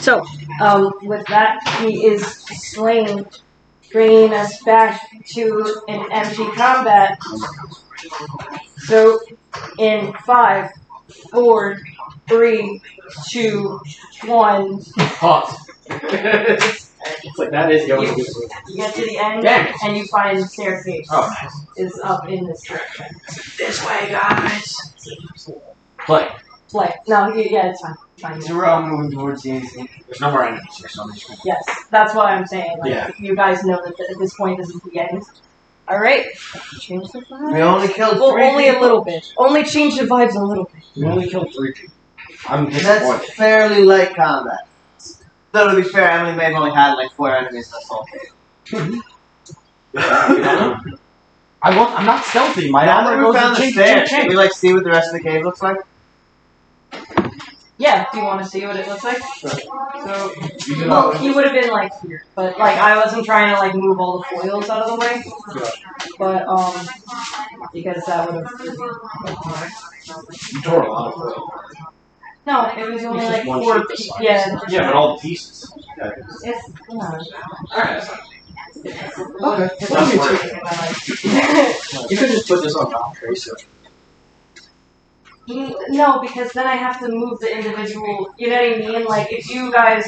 So, with that, he is slain, bringing us back to an empty combat. So, in 5, 4, 3, 2, 1. Pause. It's like that is the only You get to the end, and you find the staircase. Oh, nice. Is up in this direction. This way, guys. Play. No, yeah, it's fine. So we're all moving towards the exit. There's no more enemies here, so I'm just gonna... Yes, that's what I'm saying. Like, Yeah. you guys know that at this point this is the end. Alright. Change the vibes. We only killed Well, 3 only people. a little bit. Only change the vibes a little bit. We only killed 3 people. I'm disappointed. That's fairly light combat. Though to be fair, Emily may have only had like 4 enemies, that's all. I'm not stealthy. My Now that armor we goes found to the chink, stairs, chink, can we chink. like see what the rest of the cave looks like? Yeah, do you want to see what it looks like? Sure. So, You well, he would have been like here, but like I wasn't trying to like move all the foils out of the way. But because that would have. You tore a lot of wood. No, it was only It's like just one 4 sheet pieces. of Yeah. Yeah, but all the pieces. It's no. Alright. Okay. You could just put this on top tracer. No, because then I have to move the individual. You know what I mean? Like if you guys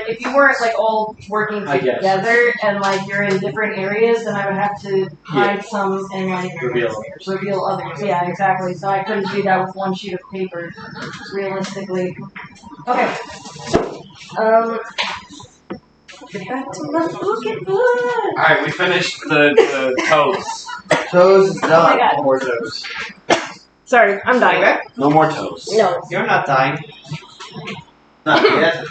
if you weren't like all working I guess. together and like you're in different areas, then I would have to hide some and like reveal others. Yeah, exactly. So I couldn't do that with one sheet of paper, realistically. Okay. Get back to my fucking book. Alright, we finished the toes. Toes is Oh my done. god. No more toes. Sorry, I'm dying. No more toes. No. You're not dying. No, that's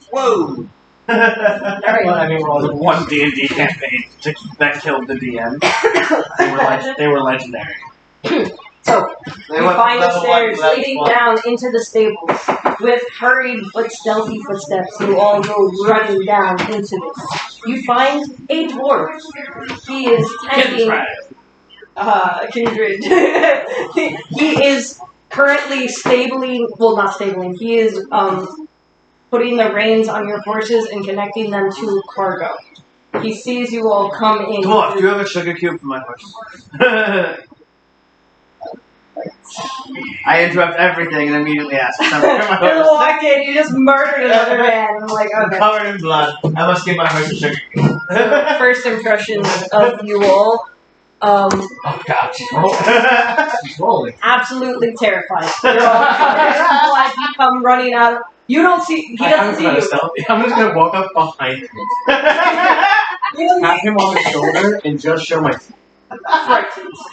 Whoa! Alright. Well, I mean, we're all in one D&D campaign that killed the DM. They were legendary. So, They you went find the level stairs 1 to leading level 1. down into the stables. With hurried but stealthy footsteps, you all go running down into this. You find a dwarf. He is tending Kindred. He is currently not stabling. He is putting the reins on your horses and connecting them to cargo. He sees you all come in. Dwarf, do you have a sugar cube for my horse? I interrupt everything and immediately ask for something for my You horse. walked in, you just murdered another man. I'm like, I'm okay. covered in blood. I must give my horse a sugar cube. First impression of you all. Oh god, she's rolling. She's rolling. Absolutely terrified. You're all covered in blood. You come running out. You don't see. He doesn't see you. I'm just gonna walk up behind him, You don't tap him on the shoulder, and just show my teeth. Right.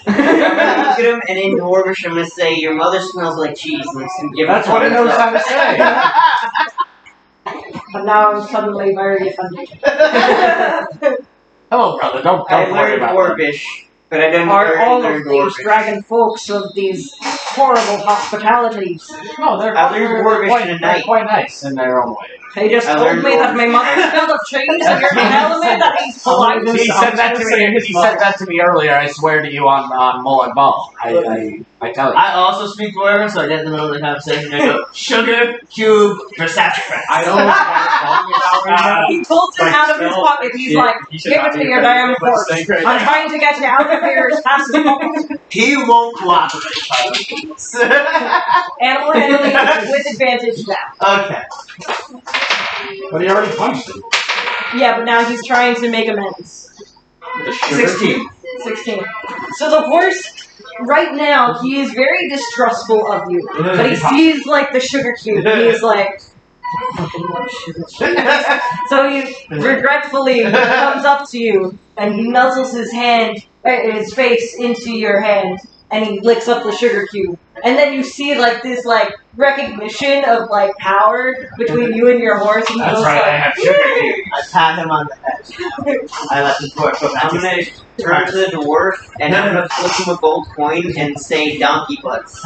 I'm gonna look at him and in Dwarvish I'm gonna say, your mother smells like cheese. And it's gonna give That's what it knows how to say. But now I'm suddenly very offended. Hello, brother. Don't I worry learned about it. Dwarvish, but I didn't Are all learn of these Dwarvish. dragon folks of these horrible hospitalities? No, they're I learned Dwarvish in a night. quite nice in their own way. They just I told learned me that my mother smelled of cheese and you're telling me that he's polite. He said that to me. He said that to me earlier. I swear to you on Mullen Ball. I tell you. I also speak Dwarven, so I get in the middle of the conversation. I go, sugar cube for sassafras. I don't know what I'm talking about. He pulls it out of his pocket. He's like, give it to your damn horse. I'm trying to get you out of here as fast as possible. He won't cooperate. Animal handling with advantage now. Okay. But he already punched him. Yeah, but now he's trying to make amends. 16. 16. So the horse, right now, he is very distrustful of you. But he sees, like, the sugar cube. He's like, fucking more sugar cube. So he regretfully comes up to you, and he nuzzles his face into your hand, and he licks up the sugar cube. And then you see, like, this, like, recognition of, like, power between you and your horse. And he That's goes right. I like, have sugar cube. I pat him on the head. I let the dwarf go back I'm to gonna sleep. turn to the dwarf and I'm gonna flip him a gold coin and say donkey butts.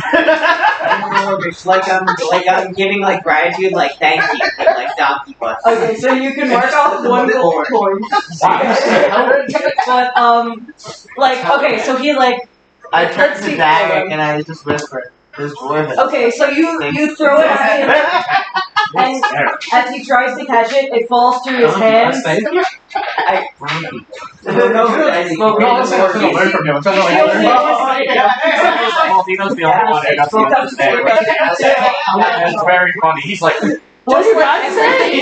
like I'm giving like gratitude, like thank you, like donkey butts. okay, so you can mark off one gold coin. But, like, okay, so he, like, I turned let's to see. dagger and I just whispered, His dwarven. Okay, so you throw it at him, and as he tries to catch it, it falls through his hands. I don't know. I spoke No, in I'm trying to the learn from you. I'm trying to learn. Maltino's the only one who doesn't understand. It's very funny. He's like, What do you guys say?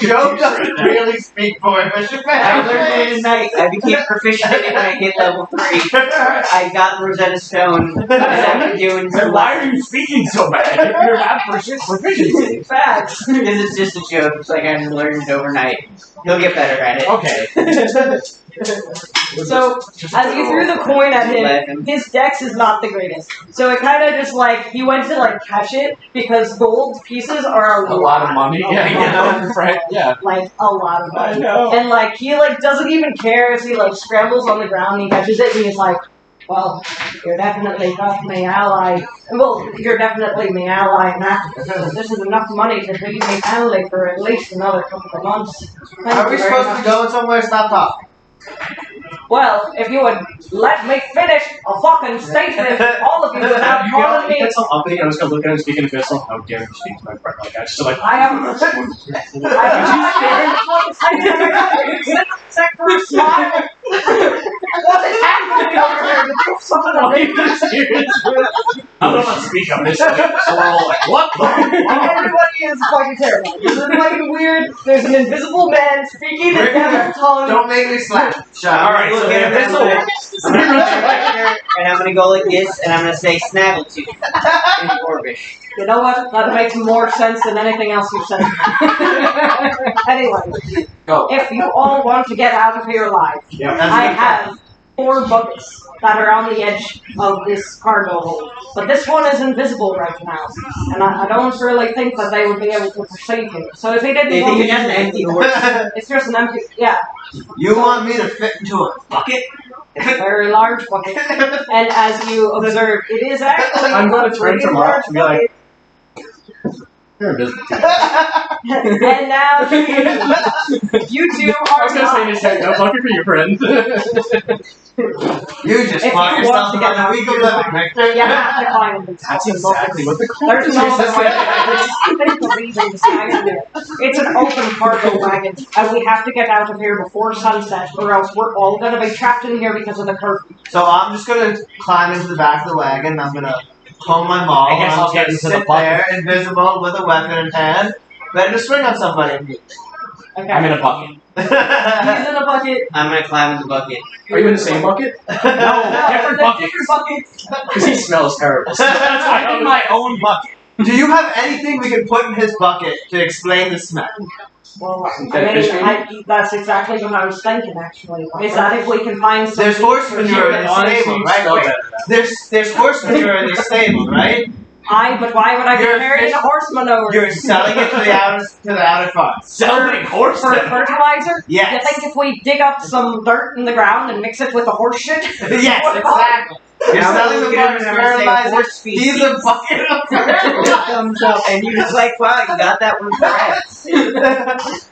Joe doesn't really speak Dwarvish. I learned it at night. I became proficient in it when I hit level 3. I got Rosetta Stone, and I've been doing then some why are you speaking so bad? You have proficiency. Facts. Because it's just a joke. It's like I learned it overnight. He'll get better at it. Okay. So, as you threw the coin at him, 11. his dex is not the greatest. So it kind of just like, he went to like catch it because gold pieces are A lot of money. Yeah, right. Yeah. Like a lot of money. know. And like he like doesn't even care as he like scrambles on the ground and he catches it and he's like, well, you're definitely not my ally. Well, you're definitely my ally now because this is enough money to feed me family for at least another couple of months. Thank Are you we very supposed much. to go somewhere? Stop talking. Well, if you would let me finish a fucking statement, all of you without calling me. It's all uppity. I was gonna look at him speaking to Bissell. How dare you speak to my friend like that? Just like, I am. Except for a smile. What is happening over here? Something I'm not speak up this way. So we're all like, what the? Everybody is fucking terrible. This is fucking weird. There's an invisible man speaking in devil's tongue. Don't make me slap. Shut up. Alright, so Look the at him, Bissell. I'm gonna go right here, and I'm gonna go like this, and I'm gonna say Snaggletooth in Dwarvish. You know what? That makes more sense than anything else you've said. Anyway, Go. if you all want to get out of here alive, Yeah. I have 4 buckets that are on the edge of this cargo hold. But this one is invisible right now, and I don't really think that they would be able to perceive me. So if they didn't They want think me it's just an empty in, horse. it's just an empty, yeah, You want me to fit into a bucket? very large bucket. And as you observe, it is actually I'm gonna a turn pretty to Mark large and be like, bucket. You're invisible. And now you two I are was gonna say this head. I'm looking for your friend. You just If fuck you yourself want to get on a week of living, Victor. You have to climb them. That's exactly what the There's no conversation other way. There's no reason to sign it. It's an open cargo wagon, and we have to get out of here before sunset, or else we're all going to be trapped in here because of the curfew. So I'm just gonna climb into the back of the wagon. I'm gonna comb my maul. I guess and I'll I'm get gonna into the sit there, invisible, with a weapon in hand, ready to swing on somebody. Okay. I'm in a bucket. He's in a bucket. I'm gonna climb in the bucket. Are you in the same bucket? No, different buckets. Different buckets. Because he smells terrible. So that's why I'm in my own bucket. Do you have anything we can put in his bucket to explain the smell? Well, Dead fish that's exactly what I was thinking, actually. Is that if we can find some... There's horse manure in the Honestly, stable, you right? smell Wait, better than there's horse manure in the stable, right? But why would I be You're carrying fish- a horse manure? You're selling it to the outer farm. Selling horse For fertilizer? Yes. You think if we dig up some dirt in the ground and mix it with the horse shit? Yes, exactly. You're I'm selling gonna the look at farm's him and I'm gonna say fertilizer. horse species. He's a bucket of fertilizer. Thumbs up, and you're just like, wow, you got that one correct.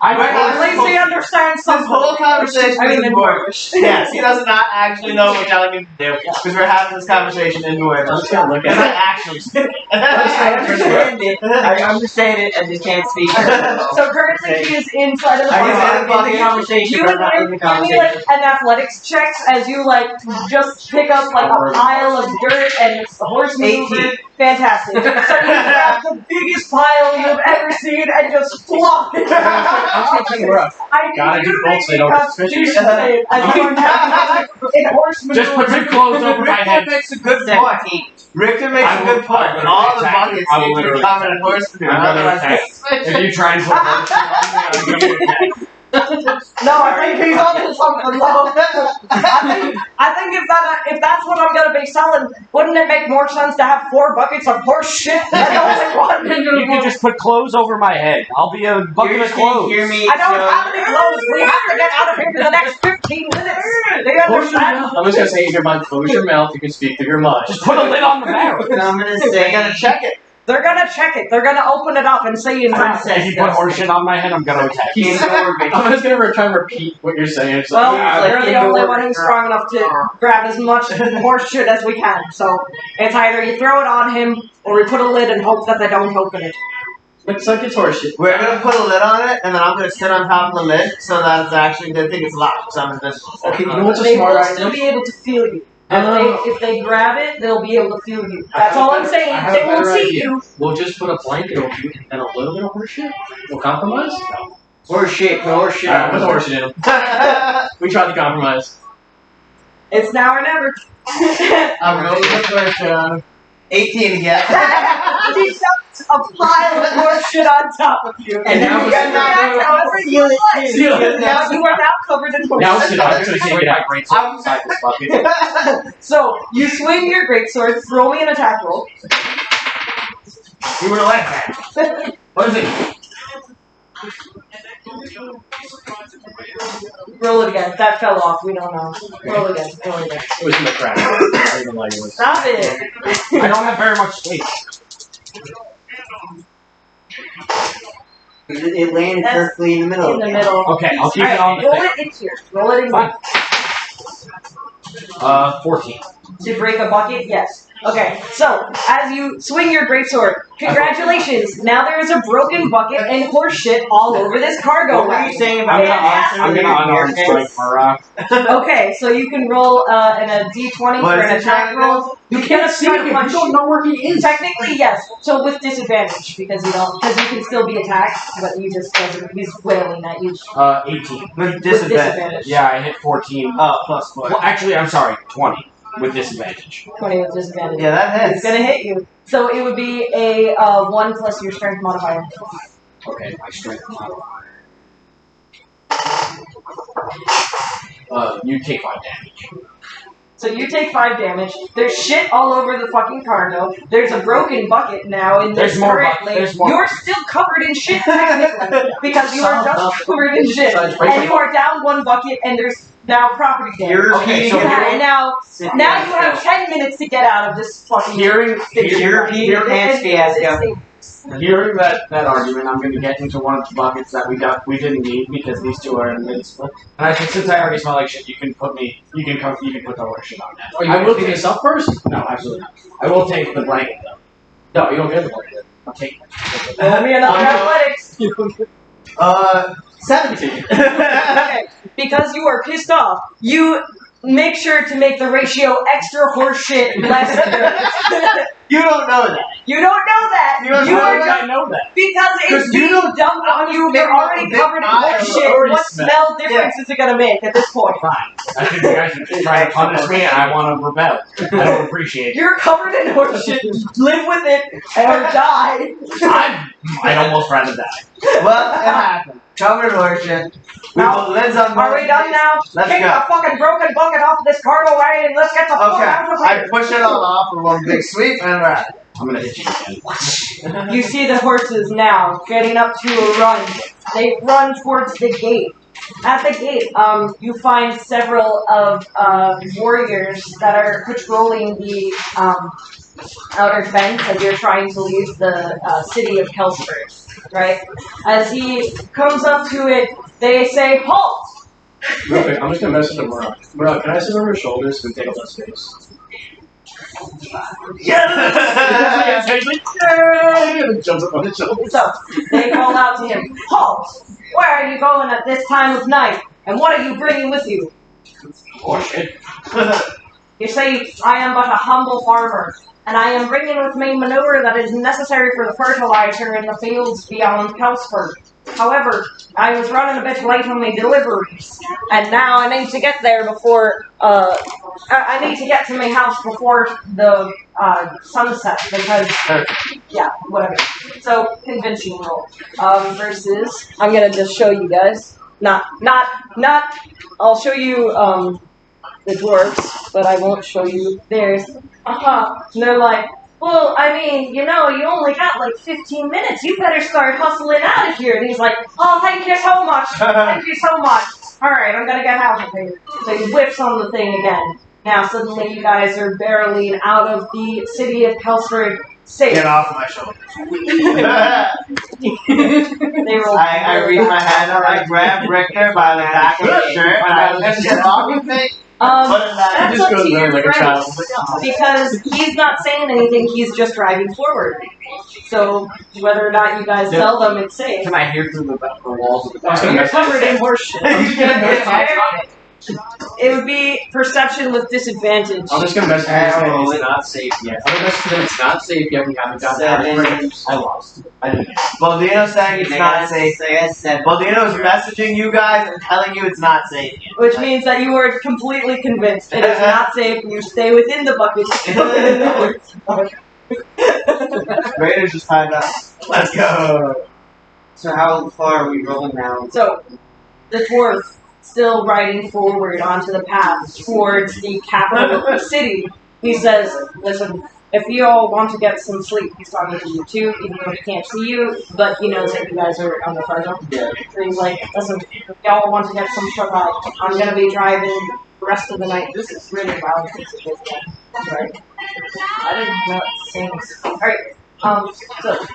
At least he understands This something. whole conversation I mean, is in Dwarvish. Yes, he does not actually know what we're telling him to do because we're having this conversation in I'm Dwarvish. just gonna look It's not at actually speaking. I understand it. I understand it. I just can't speak. So currently he is inside of the I just farm. had in the conversation, You but I'm not in the give me conversation. like an athletics check as you like just pick up like a pile of dirt and it's the horse manure. 18. Fantastic. So you grab the biggest pile you've ever seen and just flop it. I'm thinking rough. I Gotta need do you to both make so they a don't get constitution suspicious. save as you are now in horse manure. Just put some clothes over my Richter head. makes a good point. 17. Richter makes I a will- good point. I will All the attack buckets you. I will need to literally come in a horse manure. I'm gonna Otherwise, attack. If you try and put horse shit on me, I'm gonna attack. No, I think he's on to something. I think if that's what I'm gonna be selling, wouldn't it make more sense to have 4 buckets of horse shit than only one? You can just put clothes over my head. I'll be a bucket You're of just gonna clothes. hear me. I don't so- have any clothes. We have to get out of here in the next 15 minutes. Do you understand? I'm just gonna say, if your mind close your mouth, you can speak through your mind. Just put a lid on the barrel. So I'm gonna They say. gotta check it. They're gonna check it. They're gonna open it up and say If you put horseshit on my head, I'm gonna attack you. I'm just gonna try and repeat what you're saying. So Well, like you're the only one who's strong enough to grab as much horse shit as we can. So it's either you throw it on him or we put a lid and hope that they don't open it. looks like it's horseshit. We're gonna put a lid on it, and then I'm gonna sit on top of the lid so that it's actually they think it's locked because I'm invisible. Okay, you know what's a They smart will idea? still be able to feel you. If they grab it, they'll be able to feel you. That's all I'm saying. I have They a won't better see idea. you. We'll just put a blanket over you and a little bit of horseshit. We'll compromise? No. Horseshit, put horseshit. Alright, put the horseshit in them. We tried to compromise. It's now or never. I'm rolling the first on 18 again. He dumped a pile of horse shit on top of you. And now you it's- can react however you like. Seal it. Now you are now covered in horse Now shit. sit down so we can get our great sword inside this bucket. So you swing your greatsword, throw me an attack roll. You would have laughed at. What is it? Roll it again. That fell off. We don't know. Roll again. Roll again. It was in the crack. I don't even like it. Stop it. I don't have very much space. It landed That's perfectly in the middle. In the middle. Okay, I'll keep it Alright, on the roll thing. it in here. Roll it in Fine. here. 14. To break a bucket? Yes. Okay, so as you swing your greatsword, congratulations! Now there is a broken bucket and horse shit all over this cargo What were you wagon. saying about I'm gonna unarmed strike Murrock. Okay, so you can roll in a d20 for What is an it, attack Jack? roll. You can't see him. You don't know where he is. Technically, yes. So with disadvantage because you can still be attacked, but you just he's wailing at you 18. With with disadvantage. disadvantage. Yeah, I hit 14. Oh, plus 4. Well, actually, I'm sorry, 20 with disadvantage. 20 with disadvantage. Yeah, that It's hits. gonna hit you. So it would be a 1 plus your strength modifier. Okay, my strength modifier. You take 5 damage. So you take 5 damage. There's shit all over the fucking cargo. There's a broken bucket now in this There's more currently. there's more You're still covered in shit technically because you are just covered in shit. And you are down 1 bucket and there's now property damage. You're Okay, You so have, now you have 10 minutes to get out of this fucking Hearing European pants fiasco. Hearing that argument, I'm going to get into one of the buckets that we didn't need because these two are invincible. And I think since I already smell like shit, you can put the horse shit on that. Oh, you I want will to pick take this up first? No, absolutely not. I will take the blanket though. No, you don't get the blanket. I'll take it. Roll me another athletics. 17. Okay, because you are pissed off, you make sure to make the ratio extra horse shit less dirt. You don't know that. You don't know that. You don't You know are that? just I know that. because it's 'Cause you being don't- dumped on you. You're already covered in horse shit. already What smell difference is it gonna make at this point? Fine. I think you guys are just trying to punish me and I want to rebel. I don't appreciate it. You're covered in horse shit. Live with it or die. I'd almost rather die. Well, it happened. Covered in horseshit. We Now, put lids on Are we done now? Let's Take go. the fucking broken bucket off of this cargo wagon and let's get the fuck out of Okay, here. I push it all off with one big sweep and we're out. I'm gonna hit you again. You see the horses now getting up to a run. They run towards the gate. At the gate, you find several of warriors that are patrolling the outer fence as you're trying to leave the city of Kelsberg. Right? As he comes up to it, they say, "Halt!" Okay, I'm just gonna message him Murrock. Murrock, can I sit over his shoulders and take up less space? Yes! He's like, yay! And jumps up on his shoulders. So they call out to him, "Halt! Where are you going at this time of night? And what are you bringing with you?" Oh shit. You say, "I am but a humble farmer, and I am bringing with me manure that is necessary for the fertilizer in the fields beyond Kelsberg. However, I was running a bit late on my deliveries, and now I need to get there before, I need to get to my house before the sunset, because, yeah, whatever." So, convincing roll. Versus, I'm gonna just show you guys. I'll show you, the dwarves, but I won't show you theirs. And they're like, "Well, I mean, you know, you only got like 15 minutes. You better start hustling out of here." And he's like, "Oh, thank you so much. Thank you so much. All right, I'm gonna get out of here." So he whips on the thing again. Now suddenly you guys are barreling out of the city of Helsford safe. Get off my shoulders. They roll. I reach my hand up, I grab Richter by the back of his shirt, and I lift him off with me. Put him back. That's just up goes to there your like a friends, child. because he's not saying anything. He's just driving forward. So whether or not you guys tell them it's safe, Can I hear through the walls of the I was car? gonna you're covered in horseshit. It would be perception with disadvantage. I'm just gonna message him and say Arrow. it's not safe yet. I'm gonna message him it's not safe yet. We haven't gotten out of it. I lost. I didn't. Baldino's saying it's not safe. I got 7. Baldino's messaging you guys and telling you it's not safe yet. Which means that you are completely convinced it is not safe. You stay within the bucket. Raiders just tied up. Let's go. So how far are we rolling now? So, the dwarf still riding forward onto the path towards the capital of the city. He says, "Listen, if you all want to get some sleep," he's talking to you too, even though he can't see you, but he knows that you guys are on the far zone. Yeah. So he's like, "Listen, if y'all want to get some shut eye, I'm gonna be driving the rest of the night." This is really loud. Right? I did not say this. Alright, so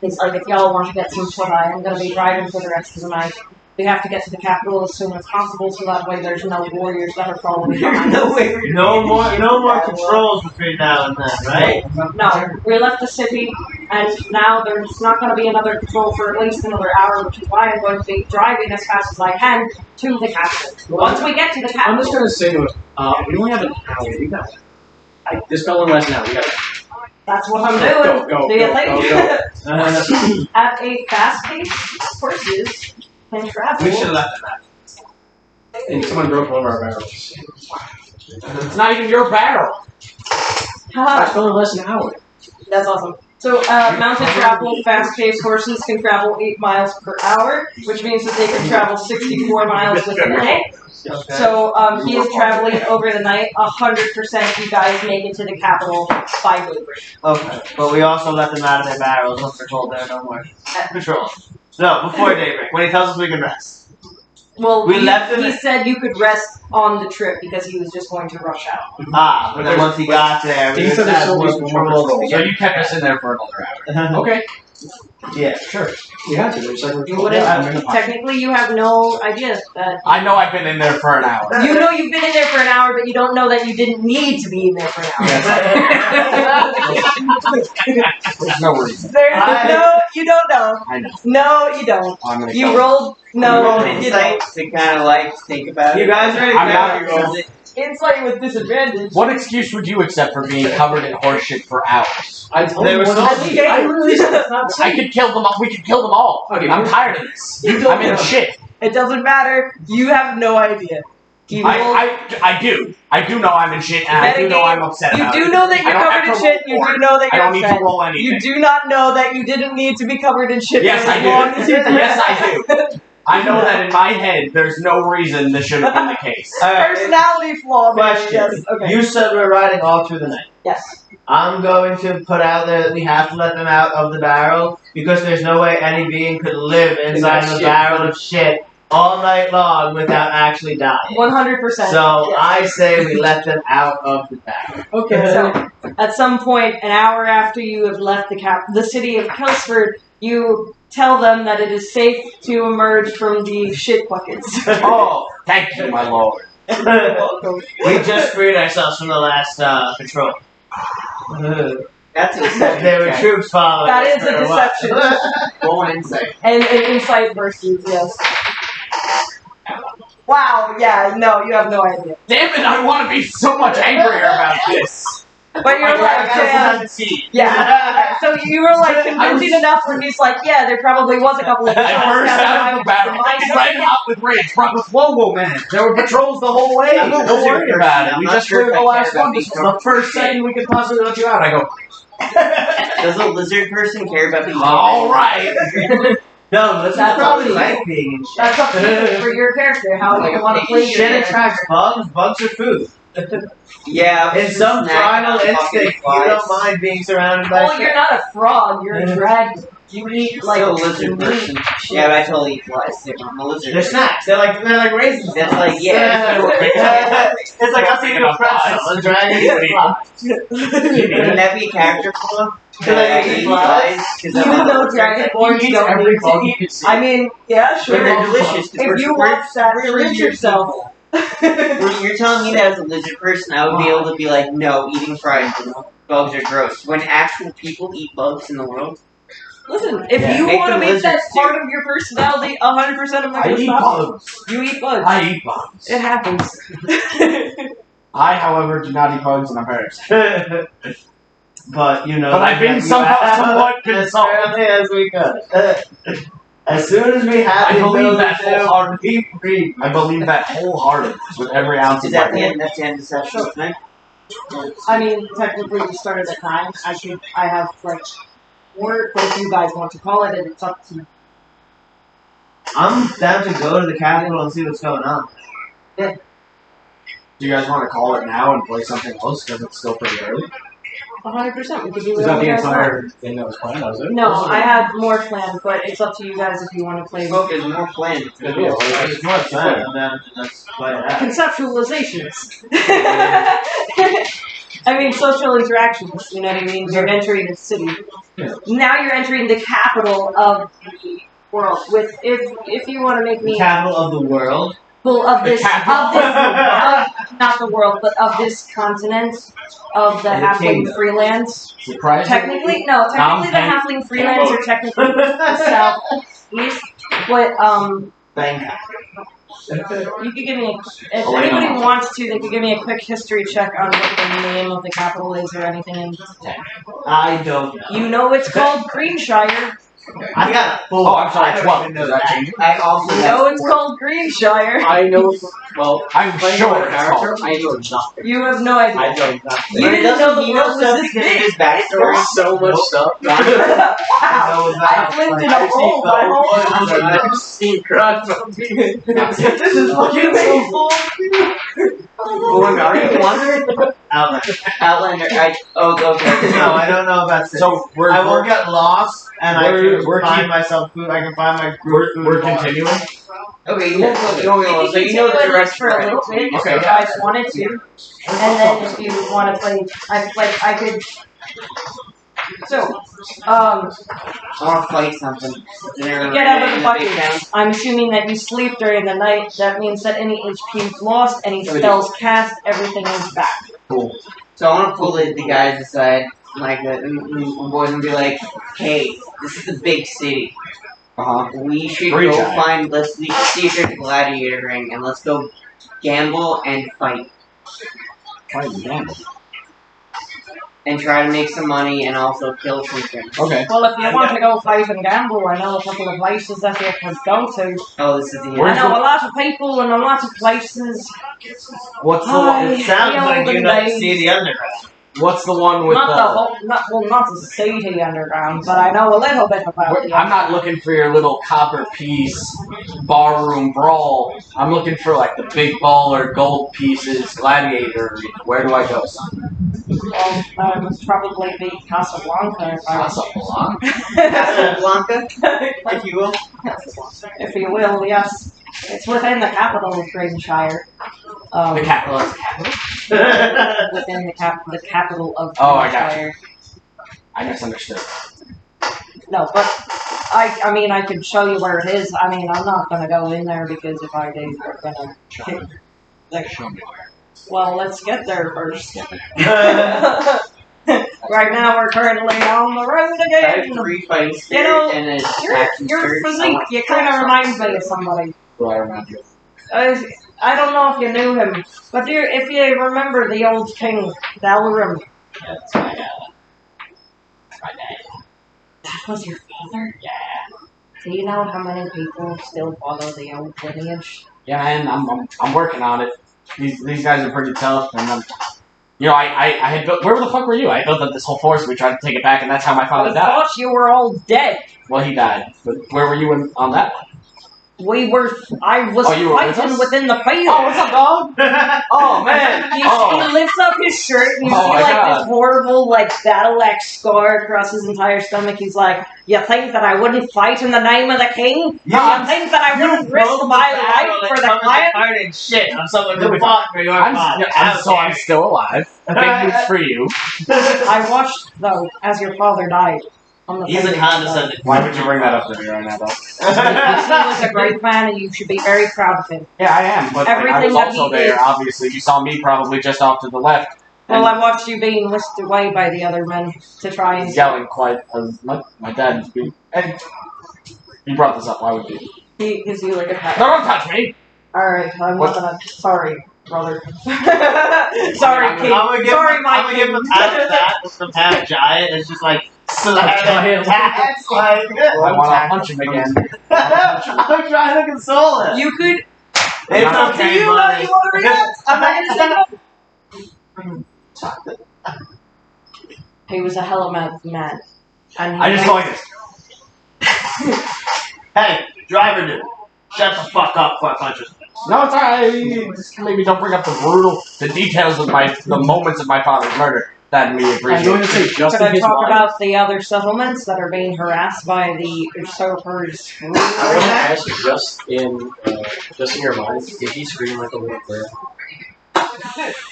it's like, if y'all want to get some shut eye, I'm gonna be driving for the rest of the night. We have to get to the capital as soon as possible, so that way there's no warriors that are following behind us. No more controls between now and then, right? No, we left the city, and now there's not going to be another control for at least another hour, which is why I'm going to be driving as fast as I can to the capital. Once we get to the I'm capital, just gonna say to him, we only have an hour. We got this fell in less now. We got that's what I'm doing. Go, Do you go, think? go. At a fast pace, horses can travel. We should have left it back. And someone broke one of our barrels. It's not even your barrel. Haha. It's only less than an hour. That's awesome. So, mounted travel, fast-paced horses can travel 8 miles per hour, which means that they can travel 64 miles within a day. Okay. So, he is traveling over the night. 100% you guys make it to the capital by daybreak. Okay, but we also let them out of their barrels once they're told there are no more patrols. No, before daybreak, when he tells us we can rest. Well, We left him he at- said you could rest on the trip because he was just going to rush out. Ah, but then once he got there, we He just said had there's more always more patrols. patrols. So you kept us in there for another hour. Okay. Yeah. Sure. We had to. There's like You wouldn't, technically, you have no idea that. I know I've been in there for an hour. You know you've been in there for an hour, but you don't know that you didn't need to be in there for an hour. There's no reason. No, you don't know. I know. No, you don't. I'm gonna You go. rolled. No, Roll you insight don't. to kind of like think about You it. guys ready? I'm Grab not- your rolls. Insight with disadvantage. What excuse would you accept for being covered in horseshit for hours? I told They you were once. so- I really said it's not I safe. could kill them all. We could kill them all. Okay, I'm tired of this. I'm in shit. It doesn't matter. You have no idea. You rolled. I do. I do know I'm in shit, and I do know I'm upset You about do it. know that I you're don't covered have in to shit. roll You for do it. know that I you're don't need upset. to roll anything. You do not know that you didn't need to be covered in shit Yes, for I as do. long as you did. Yes, I do. I know that in my head, there's no reason this should have been the case. Alright, Personality flaw. man. question. Yes. Okay. You said we're riding all through the night. Yes. I'm going to put out there that we have to let them out of the barrel because there's no way any being could live inside that of a shit. barrel of shit all night long without actually dying. 100%. So Yes. I say we let them out of the barrel. Okay, so at some point, an hour after you have left the city of Helsford, you tell them that it is safe to emerge from the shit buckets. Oh, thank you, my lord. We just freed ourselves from the last patrol. That's a deception. There were check. troops following That us is for a while. deception. Roll insight. And insight versus, yes. Wow, yeah, no, you have no idea. Damn it, I want to be so much angrier about this. But you're I like, haven't seen. yeah. So you were like convincing enough where he's like, yeah, there probably was a couple of I burst out of the barrel, red hot with rage. Whoa, man. There were patrols the whole way. I'm not Don't sure worry if about it. I'm We not just sure cleared if the I last care one. about This was the first second we could possibly let you out. I go, Does a lizard person care about being all right. No, that's That's probably up to like being in shit. That's up to you for your character, how you want to play your Shit character. attracts bugs. Bugs are food. Yeah. In some snack primal on fucking instinct, you flies. don't mind being surrounded by Well, shit. you're not a frog, you're a dragon. You eat like a lizard meat. person. Yeah, but I totally eat flies too. I'm a lizard. They're snacks. They're like raisins. That's like It's like us eating a pretzel. A dragon. Wouldn't that be a character flaw? Can I eat flies? Even though dragonborns don't every need bug to you eat. can see. I mean, yeah, sure. They're delicious. If you watch that, we're shoot yourself. You're telling me that as a lizard person, I would be able to be like, no, eating fried bugs are gross. When actual people eat bugs in the world, Listen, if Yeah. you Make want to them make that lizards, too. part of your personality, 100% of my I eat personality. bugs. You eat bugs. I eat bugs. It happens. I, however, do not eat bugs, and I'm very upset. But you know, But I've been somehow somewhat as consoled. fairly as we could. As soon as we have I the believe ability that to wholeheartedly. I believe that wholeheartedly, with every ounce is of that my the being. end? That's the end of the session, right? I mean, technically we started at 9. I have, like, work, but if you guys want to call it, it's up to you. I'm down to go to the capital and see what's going on. Do you guys want to call it now and play something else because it's still pretty early? 100%. We could do Is whatever that the you guys want. entire thing that was planned? That was it? No, I have more planned, but it's up to you guys if you want to play. Well, there's more planned. Yeah, well, It's more fun, and then let's play it out. Conceptualizations. I mean, social interactions, you know what I mean? You're entering the city. Yeah. Now you're entering the capital of the world. With if you want to make The me capital of the world. full of The this, capital. not the world, but of this continent, of the Of the halfling kingdom. freelands. Surprise. Technically, no, technically the halfling freelands are technically the southeast, but Bangkok. you could give me if anybody wants to, they could give me a quick history check on what the name of the capital is or anything. I don't know. You know it's called Greenshire. I got a full. Oh, I'm sorry, I don't 12. even know Does that that. change it? I also You know it's called Greenshire. I know. Well, I'm playing sure my it's character, called. I know nothing. You have no idea. I know nothing. You didn't know the he world knows was stuff this because of big. his backstory. There's so much stuff. Wow. I've lived in a hole my whole life. I've seen crowds of people. This is fucking cool. Are you wondering? Outlander. Okay. No, I don't know about this. So we're I will get lost, and we're I can find keep- myself food. I can find my group food. we're continuing. Okay, You so you know the can direction for a little bit if Okay. you guys wanted to, and then if you want to play, I could. So, I want to fight something. Get out of the bucket. I'm assuming that you sleep during the night. That means that any HP lost, any spells cast, everything is back. Cool. So I want to pull the guys aside, like the boys, and be like, "Hey, this is a big city. We should Great go giant. find. Let's see if there's a gladiator ring, and let's go gamble and fight, and try to make some money, and also kill some things." Okay. Well, if you want to go fight and gamble, I know a couple of places that you could go to. Oh, this is the Where's I know a lot of people and a lot of places. What's the Hi, one? It sounds the like you olden know days. see the underground. What's the one with Not the? the whole, not the city underground, but I know a little bit about the I'm not looking for your little copper piece barroom brawl. I'm looking for like the big baller gold pieces gladiator. Where do I go, son? Well, it's probably the Casablanca, Casablanca. Casablanca, if you will. if you will, yes. It's within the capital of Greenshire. The capital. Within the capital of Oh, I got Greenshire. I misunderstood. No, but I mean, I could show you where it is. I mean, I'm not gonna go in there because if I do, they're gonna kick. Show me where. Well, let's get there first. Right now, we're currently on the road I have again. 3 fighting You spirit know, and a Your action spirit. physique, you kind of remind me of somebody. Do I remind you? I don't know if you knew him, but if you remember the old king, Dalarim. That's my dad. That's my dad. That was your father? Yeah. Do you know how many people still follow the old lineage? Yeah, man, I'm working on it. These guys are pretty tough, and I had built. Where the fuck were you? I built up this whole force. We tried to take it back, and that's how my I father died. thought you were all dead. Well, he died, but where were you on that one? I was you were with fighting us? within the fight. Oh, what's up, dog? Oh, man. He Oh, lifts up his shirt and you Oh see my like God. this horrible battle axe scar across his entire stomach. He's like, "You think that I wouldn't fight in the name of the king? Yeah, You think that I wouldn't risk my life for the client?" Fighting shit on someone who fought for your father. I'm still alive. Big news for you. I watched though as your father died. On the He's a fighting condescending. Why would you bring that up to me right now, though? field. He was a great man, and you should be very proud of him. Yeah, I am, but I Everything was that also he did. there, obviously. You saw me probably just off to the left. Well, I watched you being whisked away by the other men to try and. Yelling quite as much. My dad is being. And you brought this up, why would you? He gives you like a pat. Don't touch me! Alright, I'm What? not gonna. Sorry, brother. Sorry, King. Sorry, my I'm gonna give him a king. pat that with the pat giant. It's just like slamming tats like. I want to punch him again. I'm trying to console him. You could. It's It's up to okay, you how buddy. you want to react. I'm not gonna say no. He was a hell of a man. And he I just like this. Hey, driver dude, shut the fuck up before I punch his face. No, it's alright. Just maybe don't bring up the details of the moments of my father's murder. That'd be I'm going to appreciated. say just Could in I his talk mind. about the other settlements that are being harassed by the usurpers? I want to ask you just in your mind, did he scream like a little bird?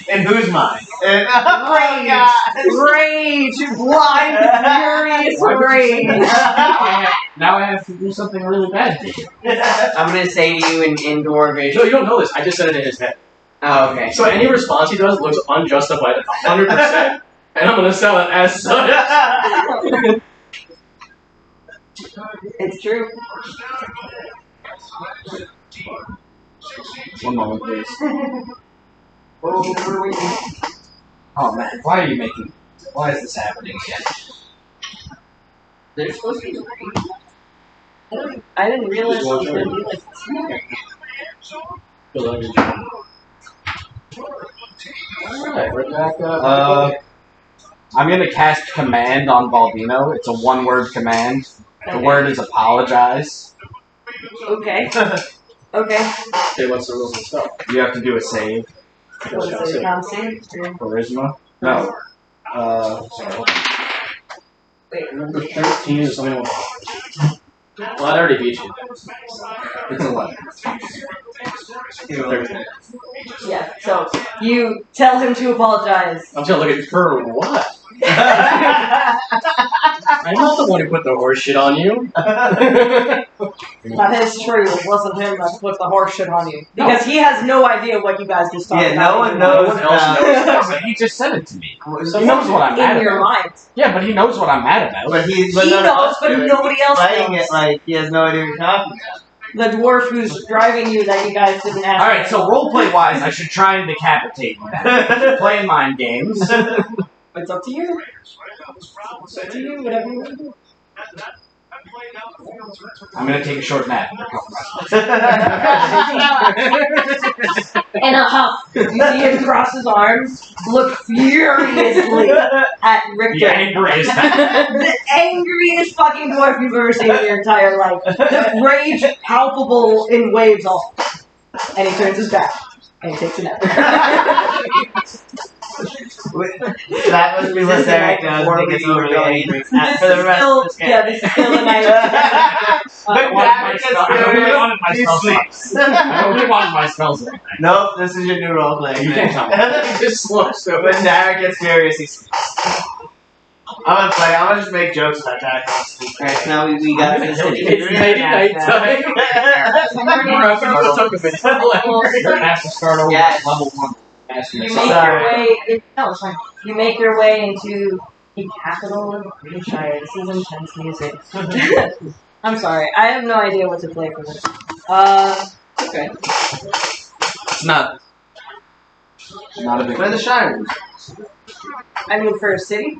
In whose mind? Oh god! Rage! Blind, furious rage! Now I have to do something really bad to you. I'm gonna say to you in Dwarvish. No, you don't know this. I just said it in his head. Oh, okay. So any response he does looks unjustified 100%, and I'm going to sell it as such. It's true. One moment, please. Oh man, why are you making? Why is this happening again? They're supposed to be I didn't realize you could do this. Alright, Rebecca. I'm gonna cast command on Baldino. It's a one-word command. The Okay. word is apologize. Okay. Okay. Okay, what's the rules and stuff? You have to do a save. What is it? Concept? Charisma? No. Sorry. Wait. Number 13 is something like well, I already beat you. It's 11. 13. Yeah, so you tell him to apologize. I'm gonna look at her. What? I'm not the one who put the horse shit on you. That is true. It wasn't him that put the horse shit on you. Because he has no idea what you guys just talked Yeah, about. no one in knows. No one else knows. But he just said it to me. So He knows what I'm mad In your about. mind. Yeah, but he knows what I'm mad about. But He none of knows, us but do it. nobody else Playing knows. it like he has no idea what you're talking about. The dwarf who's driving you that you guys didn't ask. Alright, so roleplay wise, I should try and decapitate him. Playing mind games. It's up to you. It's up to you, whatever you want to do. I'm gonna take a short nap. In a huff, you see him cross his arms, look furiously at Richter. The angriest. The angriest fucking dwarf you've ever seen in your entire life. The rage palpable in waves all. And he turns his back. And he takes a nap. That must be what Derek does when he gets overly angry. For the rest of this game. Yeah, this is still the night. But Derek gets I really wanted my he spells. sleeps. I really wanted my spells. Nope, this is your new role playing. You can't tell me. He just looks so When Derek gets furious, he sleeps. I'm gonna just make jokes about Derek. Alright, so now we got this. It's night time. We're up to talk a bit. You're gonna have to start over Yes. at level 1. Asking You yourself. make your way. No, it's fine. You make your way into the capital of Greenshire. This is intense music. I'm sorry. I have no idea what to play for this. Okay. It's not a big Where are the Shire? I mean, for a city.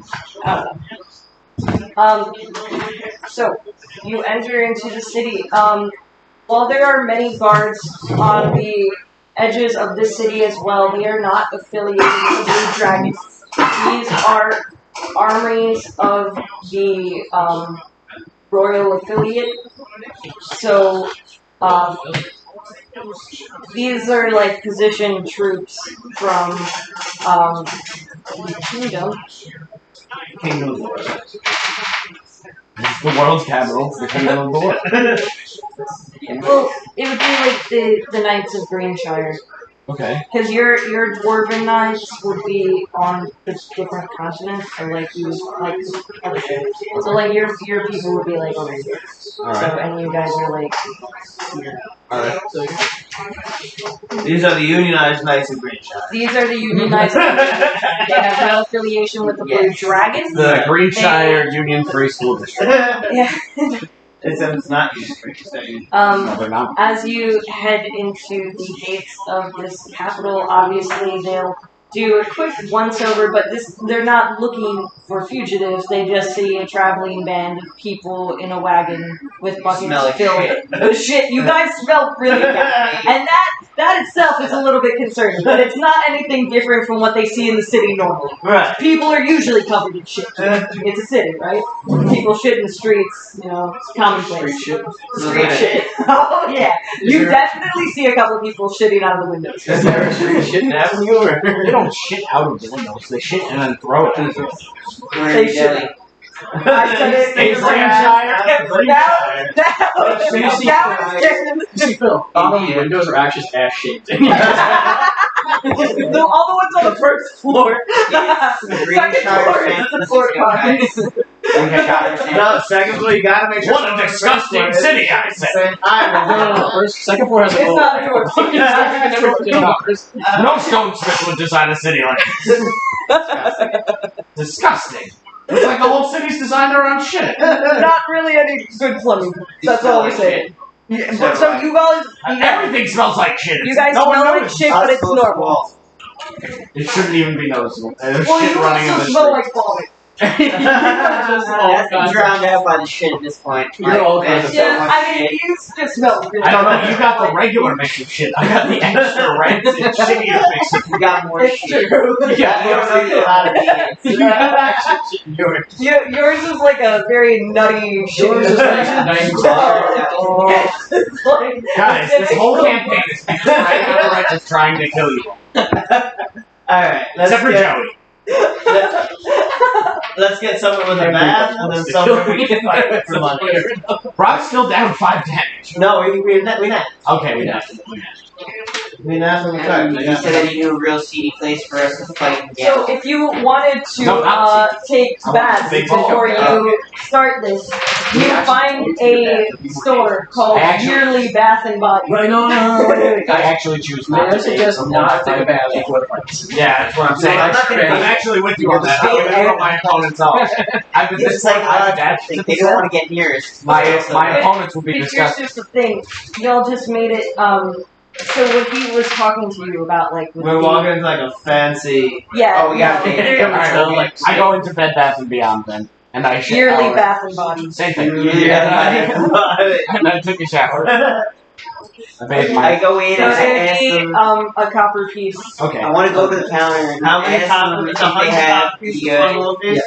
So you enter into the city. While there are many guards on the edges of this city as well, they are not affiliated with the Blue Dragon. These are armies of the royal affiliate. So These are like positioned troops from Kingdom. Kingdom of the World. It's the world's capital, the kingdom of the world. Well, it would be like the Knights of Greenshire. Okay. Because your dwarven knights would be on the different continents, or like you like over there. So like your people would be like over here. Alright. So and you guys are like here. Alright. These are the unionized Knights of Greenshire. These are the Union Knights. They have no affiliation with the Blue Dragon. The Greenshire Union Free School District. Yeah. It's not Union Free. No, they're not. As you head into the gates of this capital, obviously they'll do a quick once-over, but they're not looking for fugitives. They just see a traveling band of people in a wagon with buckets Smell like filled. shit. Oh shit, you guys smell really bad. And that itself is a little bit concerning, but it's not anything different from what they see in the city normally. Right. People are usually covered in shit. It's a city, right? People shit in the streets, you know, it's commonplace. Street Street shit. Oh yeah. You definitely see a couple people shitting out of the windows. Is there a street shit in Avenue or? They don't shit out of the windows. They shit and then throw it. They should. I said it in Greenshire. Now You see, Phil, all the windows are actually ass shaped. all the ones on the first floor. Second floor is the floor pockets. No, second floor, you gotta make sure. What a disgusting city, I said. Second floor has a It's little. not a door. No stonesmith would design a city like this. Disgusting. It's like the whole city's designed around shit. Not really any good plumbing. That's all we're saying. Yeah, but so you guys, Everything smells like shit. you guys No one smell like noticed. shit, but it's normal. It shouldn't even be noticeable. There's Well, shit you running in also the smell street. like vomit. That's been drowned out by the shit at this point. You're all kinds of Yeah, I mean, you just smell really I don't know. bad. You got the regular mix of shit. I got the extra rancid shittier mix of You got more It's shit. true. Yeah, You don't know a lot of it. you got extra shit in yours. Yours is like a very nutty shit. Yours is like 90%. It's like- Guys, this whole campaign is because Frank is trying to kill you. Alright, Except for Joey. let's get someone with a bath and then someone we can fight with for money. Brock's still down 5 damage. No, we not. Okay, we know. We not from the card. You said that you knew a real seedy place for us to fight and get. So if you wanted to No, not take I want baths big before ball. you start this, you find a store called Actually- Yearly Bath and Body. Wait, no. I actually choose May not I to take suggest some not more take a bath before the fight? Yeah, that's what I'm saying. No, I'm not gonna I'm actually with you on that. I'm gonna throw my opponents off. I've been It's this like point, I've adapted to they the don't set. want to get near us. My opponents will be Here's disgusted. just the thing, y'all just made it. So what he was talking to you about, like, with We're the- walking into like a fancy. yeah, Oh, we got no, it. there- Alright, I go into Bed Bath and Beyond then, and I shit Yearly out. Bath and Body. Same thing. Yeah. And I took a shower. I bathed I my. go in So and I it'd ask be them. a copper piece. Okay. I want to go to the counter and How many ask them copies? if they have the.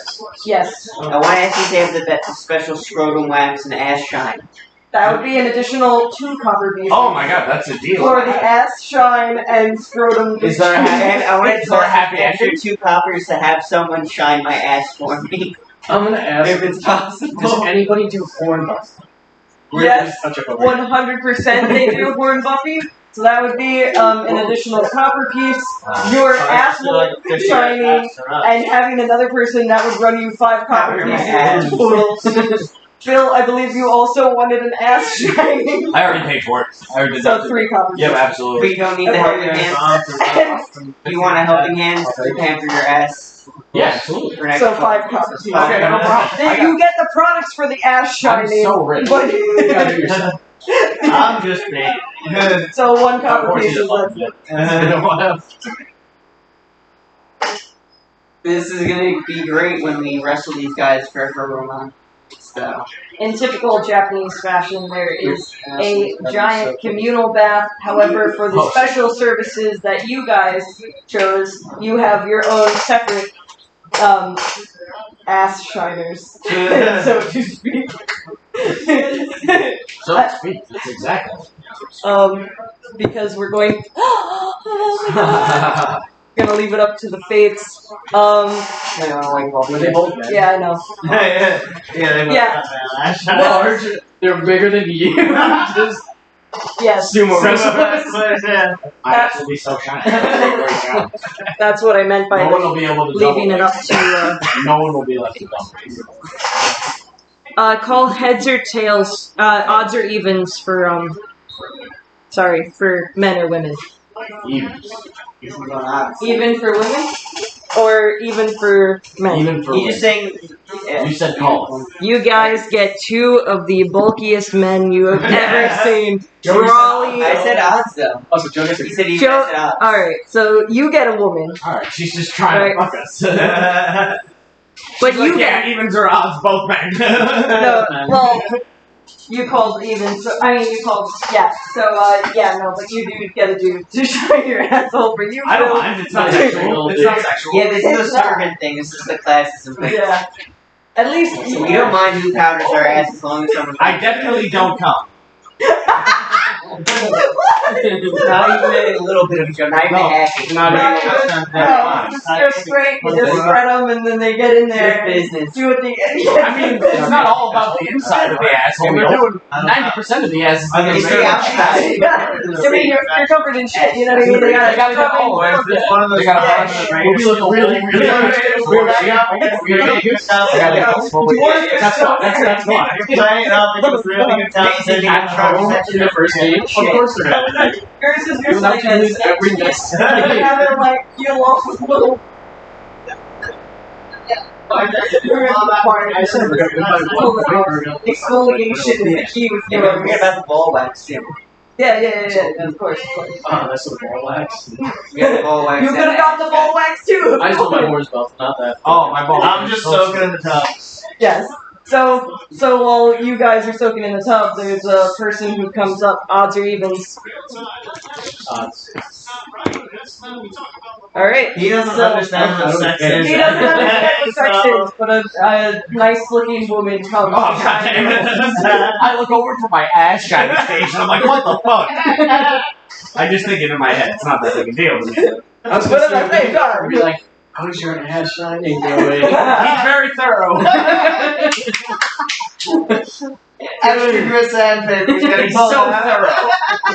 Yes, I want to ask if they have the special scrotum wax and ass shine. that would be an additional 2 copper pieces Oh my god, that's a deal. for the ass shine and scrotum. Is there a And I want Is to there a happy extra ending? 2 coppers to have someone shine my ass for me, I'm gonna ask. if it's Does possible. anybody do horn buff? Yes, Touch up over. 100% they do horn buffing. So that would be an additional copper piece. Your ass will be shining, and having another person that would run you 5 copper Cover my pieces ass. total. Phil, I believe you also wanted an ass shining. I already paid for it. I already did So that. 3 copper Yep, pieces. absolutely. But you don't need the helping hand. You want a helping hand to pamper your ass Yeah, absolutely. for next So 5 copper pieces. Okay, no problem. Then you get the products for the ass I'm shining. so rich. But You gotta do yourself. I'm just big. so 1 copper piece is that's it. I don't want This is gonna be great when we wrestle these guys for Roman. So In typical Japanese fashion, there is a giant communal bath. However, for the special services that you guys chose, you have your own separate ass shiners, so to speak. So to speak, that's exactly. Because we're going. Gonna leave it up to the fates. Were they both dead? Yeah, I know. yeah, they both Yeah. got that. Large. They're bigger than you. Just Yes. sumo wrestlers. Yeah. I will be so shiny. Great job. That's what I meant by No one will be able to leaving it double up to. No one will be left to double. Call heads or tails. Odds or evens for Sorry, for men or women. Even. Even for women, or even for men. Even for You just saying. You said call. You guys get 2 of the bulkiest men you have ever seen. Joey said Brawly. I said odds though. Also, Joe gets He said he Joe- said odds. Alright, so you get a woman, Alright, she's just trying to fuck us. but She's you like, get. yeah, evens or odds, both men. No, well, you called even, so, I mean, you called, yeah, so, yeah, no, but you do get a dude to show your asshole for you. I don't Bill. mind. It's not sexual. It's not sexual. Yeah, this is a It's not. servant thing. This is the classism thing. Yeah. At least. So we don't mind who powders our ass as long as someone. I definitely don't come. Not even a little bit of a joke. Not even No. happy. Not No, even. no, just straight, you just spread them and then they get in there. Good business. Do what they I mean, it's not all about the inside of the asshole. We're doing 90% of the ass is It's the outside. I mean, you're covered in shit, you know what I mean? They They gotta go. cover Oh, in- It's one of those They gotta times run that we'll be looking really, really good. That's why. Playing it up, it was really good time. Amazing in the first game. Of course they're having it. Yours is You'll just have like to lose this. every next. You have them like peel off with little. I said we're gonna Exfoliating shit is the key with Yeah, your. don't forget about the ball wax too. Yeah, of course. Oh, that's the ball wax. We got the ball wax. You could have got the ball wax too. I just want my horse belt, not that. Oh, my ball. I'm just soaking in the tub. Yes. So while you guys are soaking in the tub, there's a person who comes up, odds or evens. Alright. He doesn't So- understand what sex is. He doesn't understand what sex is, but a nice looking woman comes. Oh, God damn it. I look over for my ass shining station. I'm like, what the fuck? I just think it in my head. It's not that big a deal to me. I was But gonna at the same time, be like, how's your ass shining, Joey? He's very thorough. Extra Chris and He's so thorough.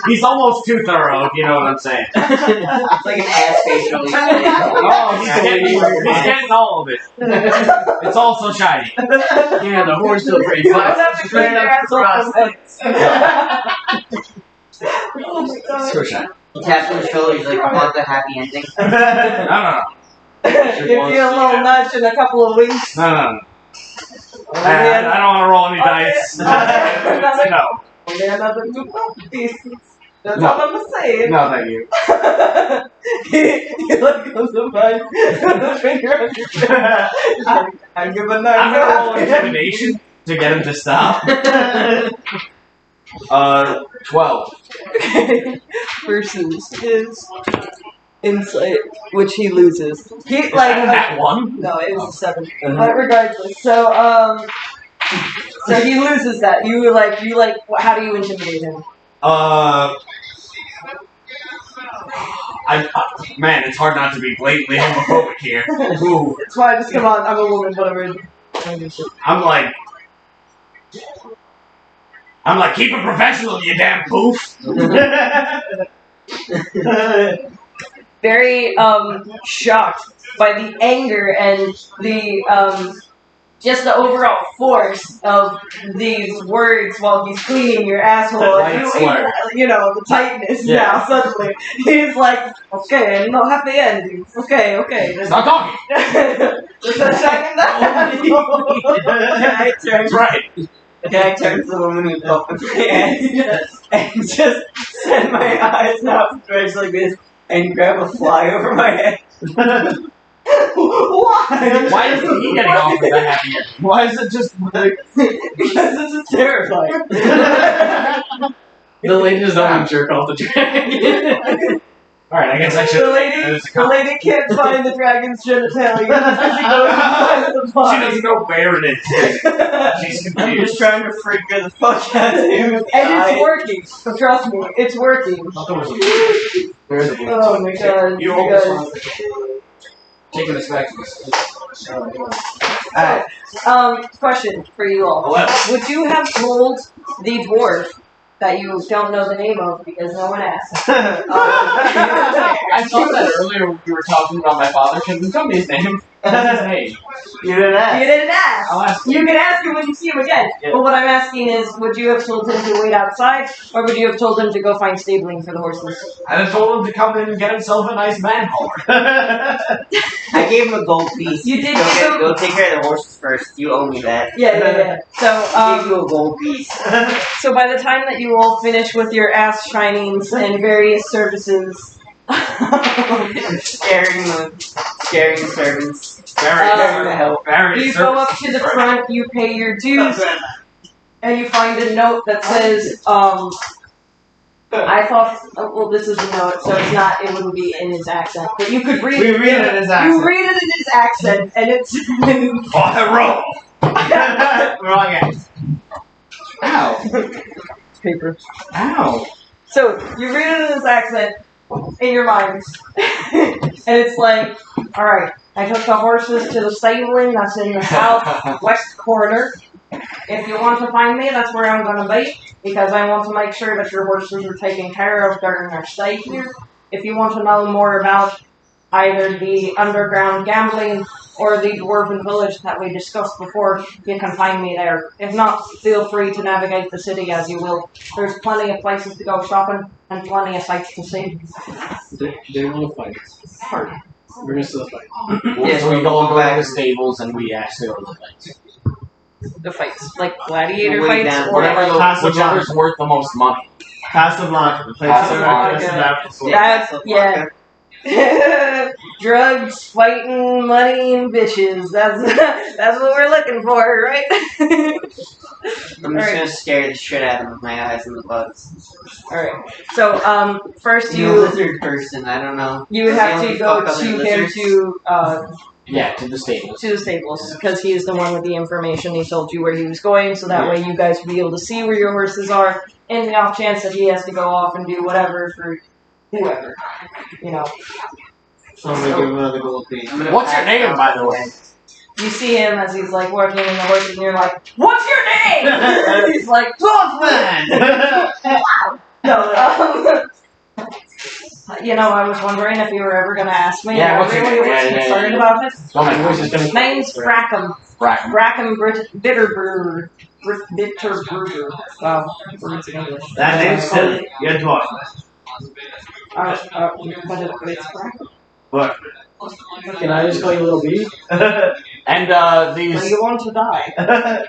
He's almost too thorough, if you know what I'm saying. It's like an ass facial. Oh, he's getting all of it. It's all so shiny. Yeah, the horse still pretty You don't fast. have to clean your ass off So shiny. He taps on his shoulder. He's like, "I want the happy ending." No. Give you a little nudge and a couple of winks. No. I don't want to roll any dice. No. Another two pieces. That's all I'm saying. No, thank you. He like goes to find the finger on your chin. I give a I'm gonna roll knife. intimidation to get him to stop. 12. Versus his insight, which he loses. He like That one? no, it was a 7. But regardless, so he loses that. You like how do you intimidate him? Man, it's hard not to be blatantly homophobic here. Ooh, It's fine, just come on, I'm a woman, whatever. I'm like, keep it professional, you damn poof. Very shocked by the anger and the just the overall force of these words while he's cleaning your asshole. That And light slur. you know, the tightness Yeah. now suddenly. He's like, okay, no happy endings. Okay. Stop talking. Just a second that. That's right. Then I turn to the woman who's open my ass and just send my eyes out stretched like this and grab a fly over my head. Why? Why isn't he getting off with that happy ending? Why is it just like... Because this is terrifying. The lady just don't jerk off the dragon. Alright, I guess I should. The lady can't find the dragon's genitalia because she goes inside the She body. doesn't know where it is. She's I'm confused. just trying to figure the fuck out of him. And it's working. Trust me, it's working. There is a blue. Oh my god. You guys. almost taking us back to this. Alright. Question for you all. What? Would you have told the dwarf that you don't know the name of because no one asked? I thought that earlier when we were talking about my father. Can you tell me his name? What's his name? You didn't ask. You didn't ask. I'll ask. You can ask him when you see him again. Yeah. But what I'm asking is, would you have told him to wait outside, or would you have told him to go find stabling for the horses? I then told him to come in and get himself a nice manhole. I gave him a gold piece. You did Go, give him. go take care of the horses first. You owe me that. Yeah. So, I gave you a gold piece. so by the time that you all finish with your ass shinings and various services, Scaring the servants. Very you go up to the front, you pay your dues, and you find a note that says, I thought, well, this is a note, so it's not, it wouldn't be in his accent, but you could read We it. read it in his You accent. read it in his accent, and it's Wrong answer. Ow. paper. Ow. So you read it in his accent in your mind, and it's like, all right, I took the horses to the stabling that's in the southwest corner. If you want to find me, that's where I'm going to be, because I want to make sure that your horses are taken care of during their stay here. If you want to know more about either the underground gambling or the dwarven village that we discussed before, you can find me there. If not, feel free to navigate the city as you will. There's plenty of places to go shopping and plenty of sights to see. They want to fight. Pardon. Bring us to the fight. Yeah, so we go to the stables and we actually go to the fights. The fights, like gladiator Way fights, down. or Whichever's worth the most money. Casablanca, the place Casablanca. Yeah. Drugs, fighting, money, and bitches. That's what we're looking for, right? I'm just Alright. gonna scare the shit out of him with my eyes and the bugs. Alright. So, first You you lizard person, I don't know. would have You to go fuck other to him lizards? To the stables. to the stables, because he is the one with the information. He told you where he was going, so that way you guys will be able to see where your horses are, and the off chance that he has to go off and do whatever for whoever, you know. So I'm gonna give him another gold piece. What's your name, by the way? You see him as he's like working in the horses, and you're like, "What's your name?" And he's like, Dogman! "No." You know, I was wondering if you were ever going to ask me. Yeah, I what's your really name? was Yeah, concerned yeah. about it. Don't make Voice is noises. gonna Name's Brackham. Bracken. Brackham Bitterbrewer. Bitterbrewer. Wow, words in English. That name's silly. You're dwarf. But it's Brackham. What? Can I just call you Little B? And When these. you want to die.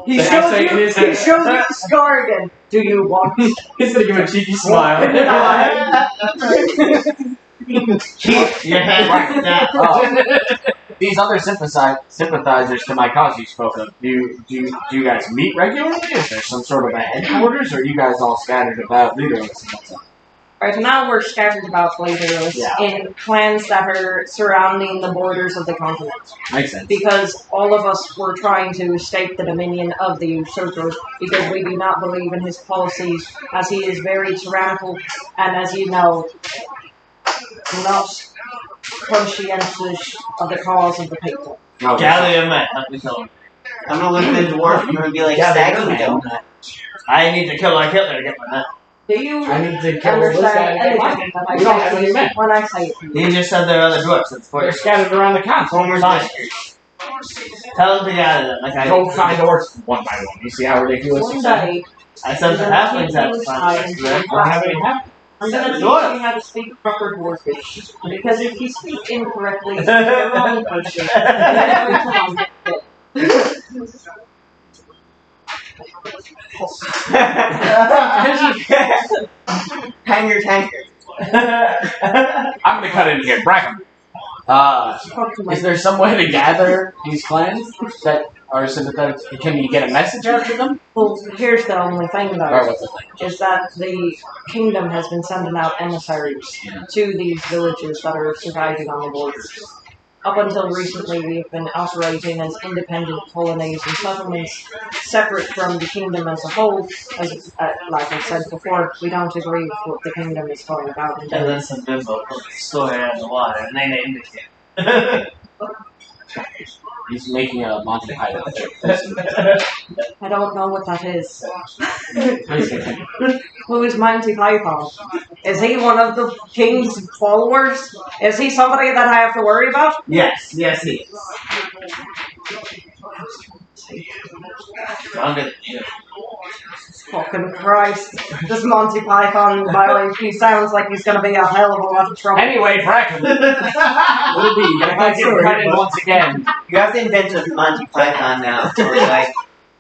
He The shows accent you. is- He shows you the scar again. Do you want? He's gonna give him a cheeky smile. Keep your hand right now. These other sympathizers to my cause you spoke of, do you guys meet regularly? Is there some sort of a headquarters, or are you guys all scattered about leaderless? Right now, we're scattered about leaderless Yeah. in clans that are surrounding the borders of the continent. Makes sense. Because all of us were trying to stake the dominion of the usurper, because we do not believe in his policies, as he is very tyrannical, and as you know, not conscientious of the cause of the people. No, Gather your men. Let me tell him. I'm gonna look at the dwarf and I'm gonna be like, Gather your stacking men. donut. I need to kill like Hitler to get my men. Do you I need to kill this guy. understand anything that I We don't have any say men. when I say it to you? You just said there are other dwarfs. That's They're for scattered around the continent. Homer's Fine. Tell them to gather them. Like I Go did. find the horse one by one. You see how ridiculous One you sound? day, I sent the halflings out to find the I don't have any happen. I'm going to teach you how to speak proper dwarfish. Because if you speak incorrectly, it's the wrong person. And every time it Hanger tanker. I'm gonna cut in here. Brackham. Is there some way to gather these clans that are sympathetic? Can you get a message out to them? Well, here's the only thing Or though, what's the thing? is that the kingdom has been sending out emissaries to these villages that are surviving on the borders. Up until recently, we've been operating as independent colonies and settlements, separate from the kingdom as a whole. As, like I said before, we don't agree with what the kingdom is going about. And then some bimbo put the story out in the water, and they named it. He's making a Monty Python joke. I don't know what that is. Who is Monty Python? Is he one of the king's followers? Is he somebody that I have to worry about? Yes, he is. Stronger than you. Fucking Christ. This Monty Python guy, he sounds like he's gonna be a hell of a lot of trouble. Anyway, Bracken. What it be? You're gonna get credit once again. You have to invent a Monty Python now. Or like,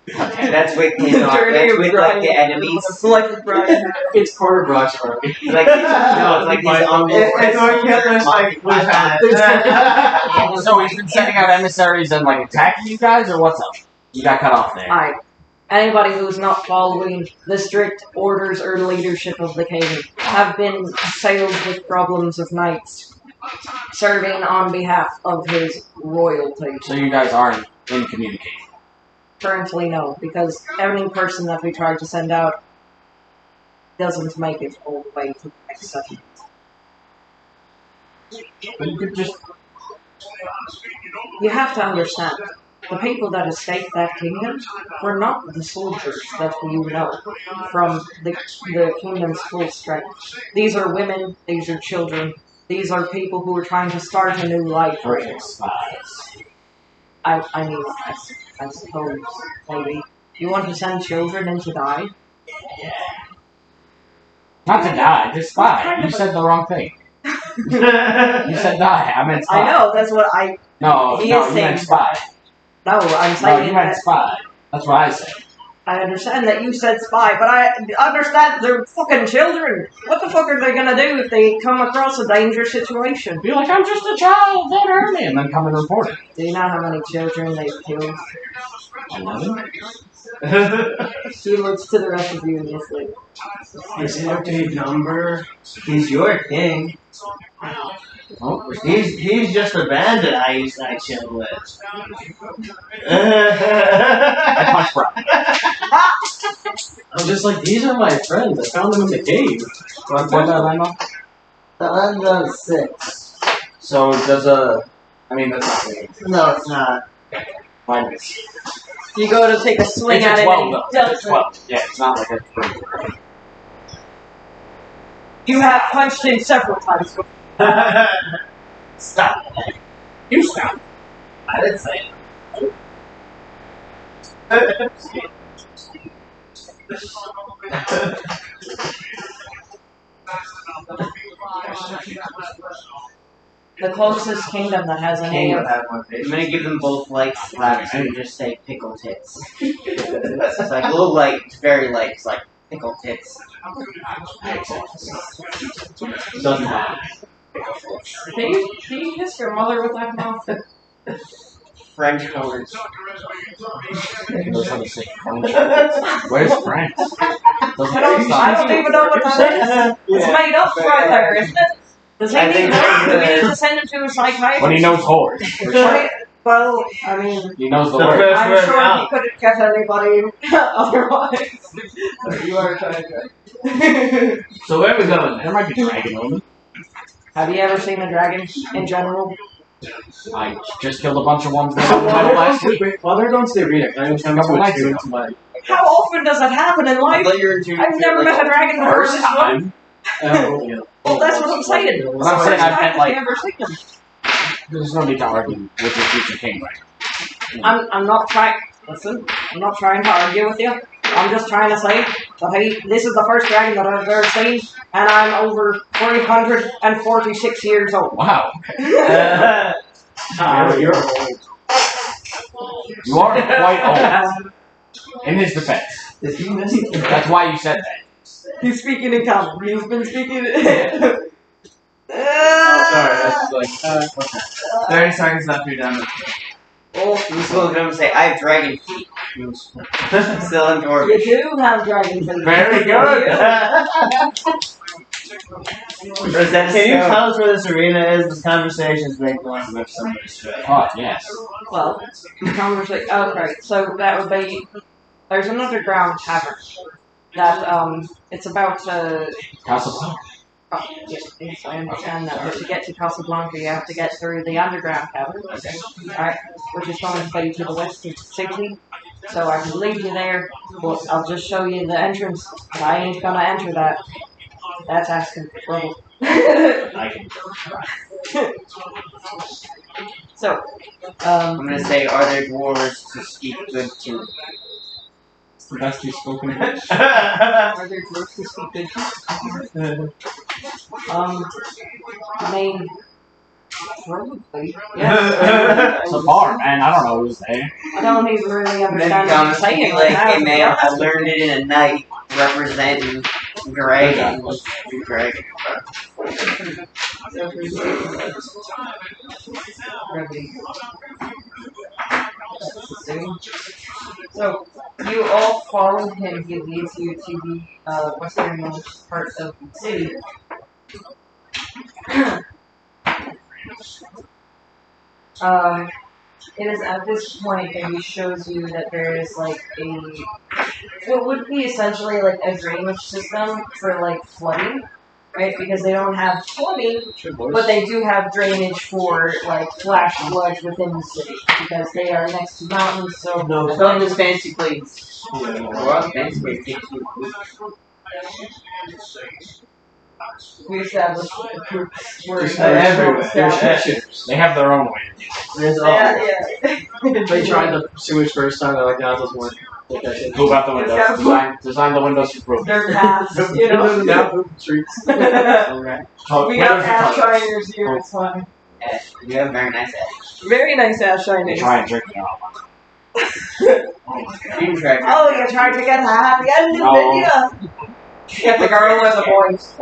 that's with his that's with like the enemies. It's like Brian. It's quarter Brock's party. It's like no, it's like his own. So he's been sending out emissaries and like attacking you guys, or what's up? You got cut off there. Alright. Anybody who's not following the strict orders or leadership of the king have been assailed with problems of knights, serving on behalf of his royalty. So you guys aren't in communication. Currently, no, because any person that we try to send out doesn't make it all the way to the next settlement. But you could just. You have to understand, the people that escaped that kingdom were not the soldiers that you know from the kingdom's full strength. These are women, these are children, these are people who are trying to start a new life. Perfect spies. I mean, I suppose, maybe. You want to send children in to die? Not to die, just spy. You said the wrong thing. You said die. I meant spy. I know, that's what I... No, He no, is you saying meant spy. No, I'm No, saying you meant that... spy. That's what I said. I understand that you said spy, but I understand they're fucking children. What the fuck are they gonna do if they come across a dangerous situation? Be like, I'm just a child, don't hurt me, and then come and report it. Do you know how many children they've killed? 11? She looks to the rest of you and just like... Is it okay number? He's your king. Oh, He's just a bandit I chill with. I punched Brian. I'm just like, these are my friends. I found them in the cave. What did I land on? That lands on 6. So does a... I mean, that's not really... No, it's not. Mine is... You go to take a swing It's at a it 12, and though. he does It's 12. Yeah, it's not like a... You have punched him several times before. Stop. You stop. I didn't say it. The closest kingdom that has a name. I'm gonna give them both like slaps and just say pickle tits. It's like a little like, it's very like, it's like pickle tits. Doesn't matter. Did you kiss your mother with that mouth? French words. He knows how to say French. Where's France? I don't even know what that is. It's made up right there, isn't it? Does he need help? Do we need to send him to a psychiatrist? When he knows horse. Well, I mean, He knows the The word. first I'm word sure out. he couldn't get anybody otherwise. You are trying to... So where are we going There now? might be dragon on them. Have you ever seen a dragon in general? I just killed a bunch of ones that were last week. Wait, while they're going to the arena, can I just come Couple to nights a ago. to my... How often does that happen in I life? thought you were doing I've never met a dragon before First this one. time. yeah. Well, that's what I'm saying. What I'm saying, I've met, like- never seen them. There's no need to argue with your future king, right? I'm not trying. Listen, I'm not trying to argue with you. I'm just trying to say that this is the first dragon that I've ever seen, and I'm over 346 years old. Wow. You're old. You are quite old. In his defense. Is he missing? That's why you said that. He's speaking in common. He's been speaking. Sorry. It's like, okay. 30 seconds left, you're done. Oh, I'm just looking at him and say, I have dragon feet. Still in You orbit. do have dragon feet. Very good. Rosetta Can you Stone. tell us where this arena is? This conversation's making one with somebody's face. Oh, yes. Well, conversation. Okay, so that would be. There's an underground tavern that it's about Casablanca. oh, yes, I understand that. But to get to Casablanca, you have to get through the underground tavern. Okay. Alright, which is going to you to the west of the city. So I can lead you there. Well, I'll just show you the entrance. I ain't gonna enter that. That's asking for trouble. I can. So, I'm gonna say, are there dwarves to speak good to? It's the best he's spoken. are there dwarves to speak good to? I mean, probably. Yes. It's a bar, man. I don't know who's there. I don't even really And then understand what you're Thomas would be saying. like, now. hey man, I learned it in a night representing dragons. Dragon. So, you all follow him. He leads you to the westernmost part of the city. It is at this point that he shows you that there is like what would be essentially like a drainage system for like flooding, right? Because they don't have flooding, but they do have drainage for like flash floods within the city because they are next to mountains. So No. Come this fancy place. Yeah. Well, fancy place takes you. we established the groups were Everywhere. There's ships. They have their own way. There's all. Yeah. They tried the sewage first time. They're like, no, it doesn't work. Take that shit. Move out the windows. Design the windows for proof. They're paths, you know. Now, poop streets. Alright. Oh, We got windows ash for toilets. shiners here. It's fine. Ash. You have very nice ash. Very nice ash They shiners. try and trick me out. Dream tracker. Oh, you tried to get a happy ending, No. didn't you? Get the girl and the boys.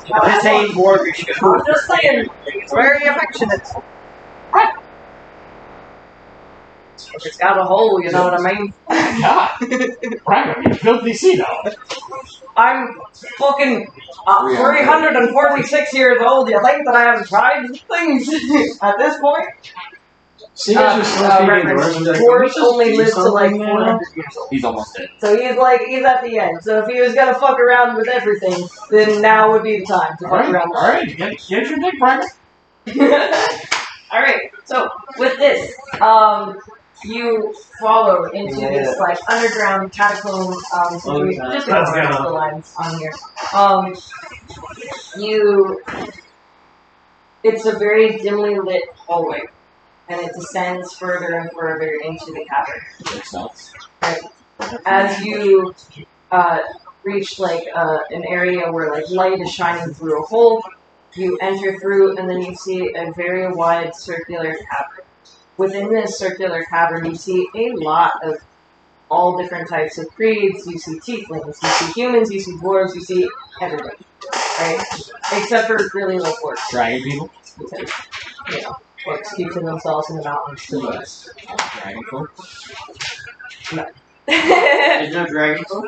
The same dwarvish. I'm just saying, it's very affectionate. It's got a hole, you know what I mean? God. Right, you filthy sea dog. I'm fucking 346 years old. You think that I haven't tried things at this point? Seeing as you're still feeding dwarves, I'm like, Dwarves can we only just live do to like something 400 now? years old. He's almost dead. So he's at the end. So if he was gonna fuck around with everything, then now would be the time to fuck around with Alright, get your dick private. Alright, so with this, you follow into this like underground catacomb situation. Just Let's ignore go. the lines on here. It's a very dimly lit hallway, and it descends further and further into the cavern. Makes sense. As you reach like an area where like light is shining through a hole, you enter through, and then you see a very wide circular cavern. Within this circular cavern, you see a lot of all different types of creeds. You see tieflings, you see humans, you see dwarves, you see everybody, right? Except for really like orcs. Dragon people. Because, you know, orcs keep to themselves in the mountains to the west. Dragon folk. There's no dragon folk?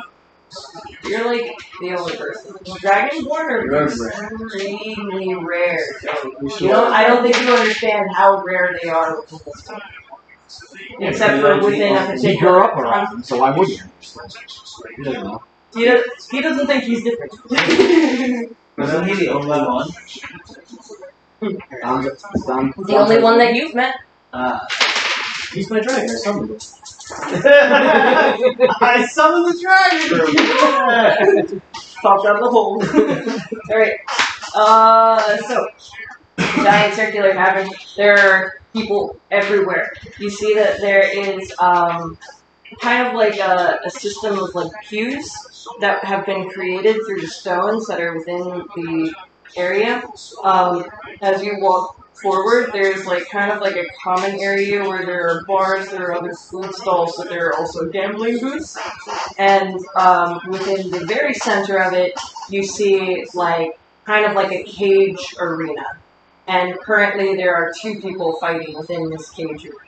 You're like the only person. Dragonborn are Rare. extremely rare. We You know, I don't think you understand how rare they are within this time. Except for within a He particular grew up around them, so why would you? He doesn't know. He doesn't think he's different. Wasn't he the only one? The only one that you've met. He's my dragon. I summoned him. I summoned the dragon! Popped out of the hole. Alright. So, giant circular cavern. There are people everywhere. You see that there is kind of like a system of like pews that have been created through the stones that are within the area. As you walk forward, there's like kind of like a common area where there are bars, there are other food stalls, but there are also gambling booths. And within the very center of it, you see like kind of like a cage arena. And currently there are 2 people fighting within this cage arena.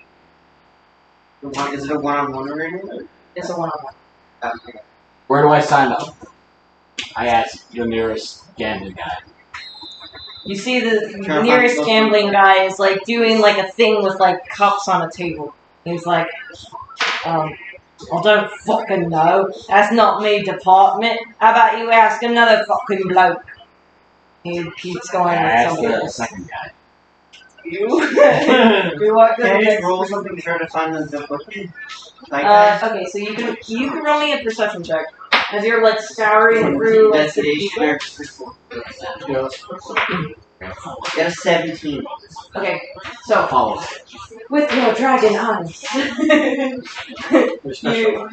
Is it a one-on-one arena? It's a one-on-one. Okay. Where do I sign up? I asked the nearest gambling guy. You see the nearest gambling guy is like doing like a thing with like cups on a table. He's like, I don't fucking know. That's not me department. How about you ask another fucking bloke? He keeps going I with asked something the else. second guy. You walk to the Can I just next roll person. something to try to find the book? Like Okay, so you can roll me a perception check as you're like scouring through like the people. investigation. Got a 17. Okay, so Follow. with your dragon eyes, You're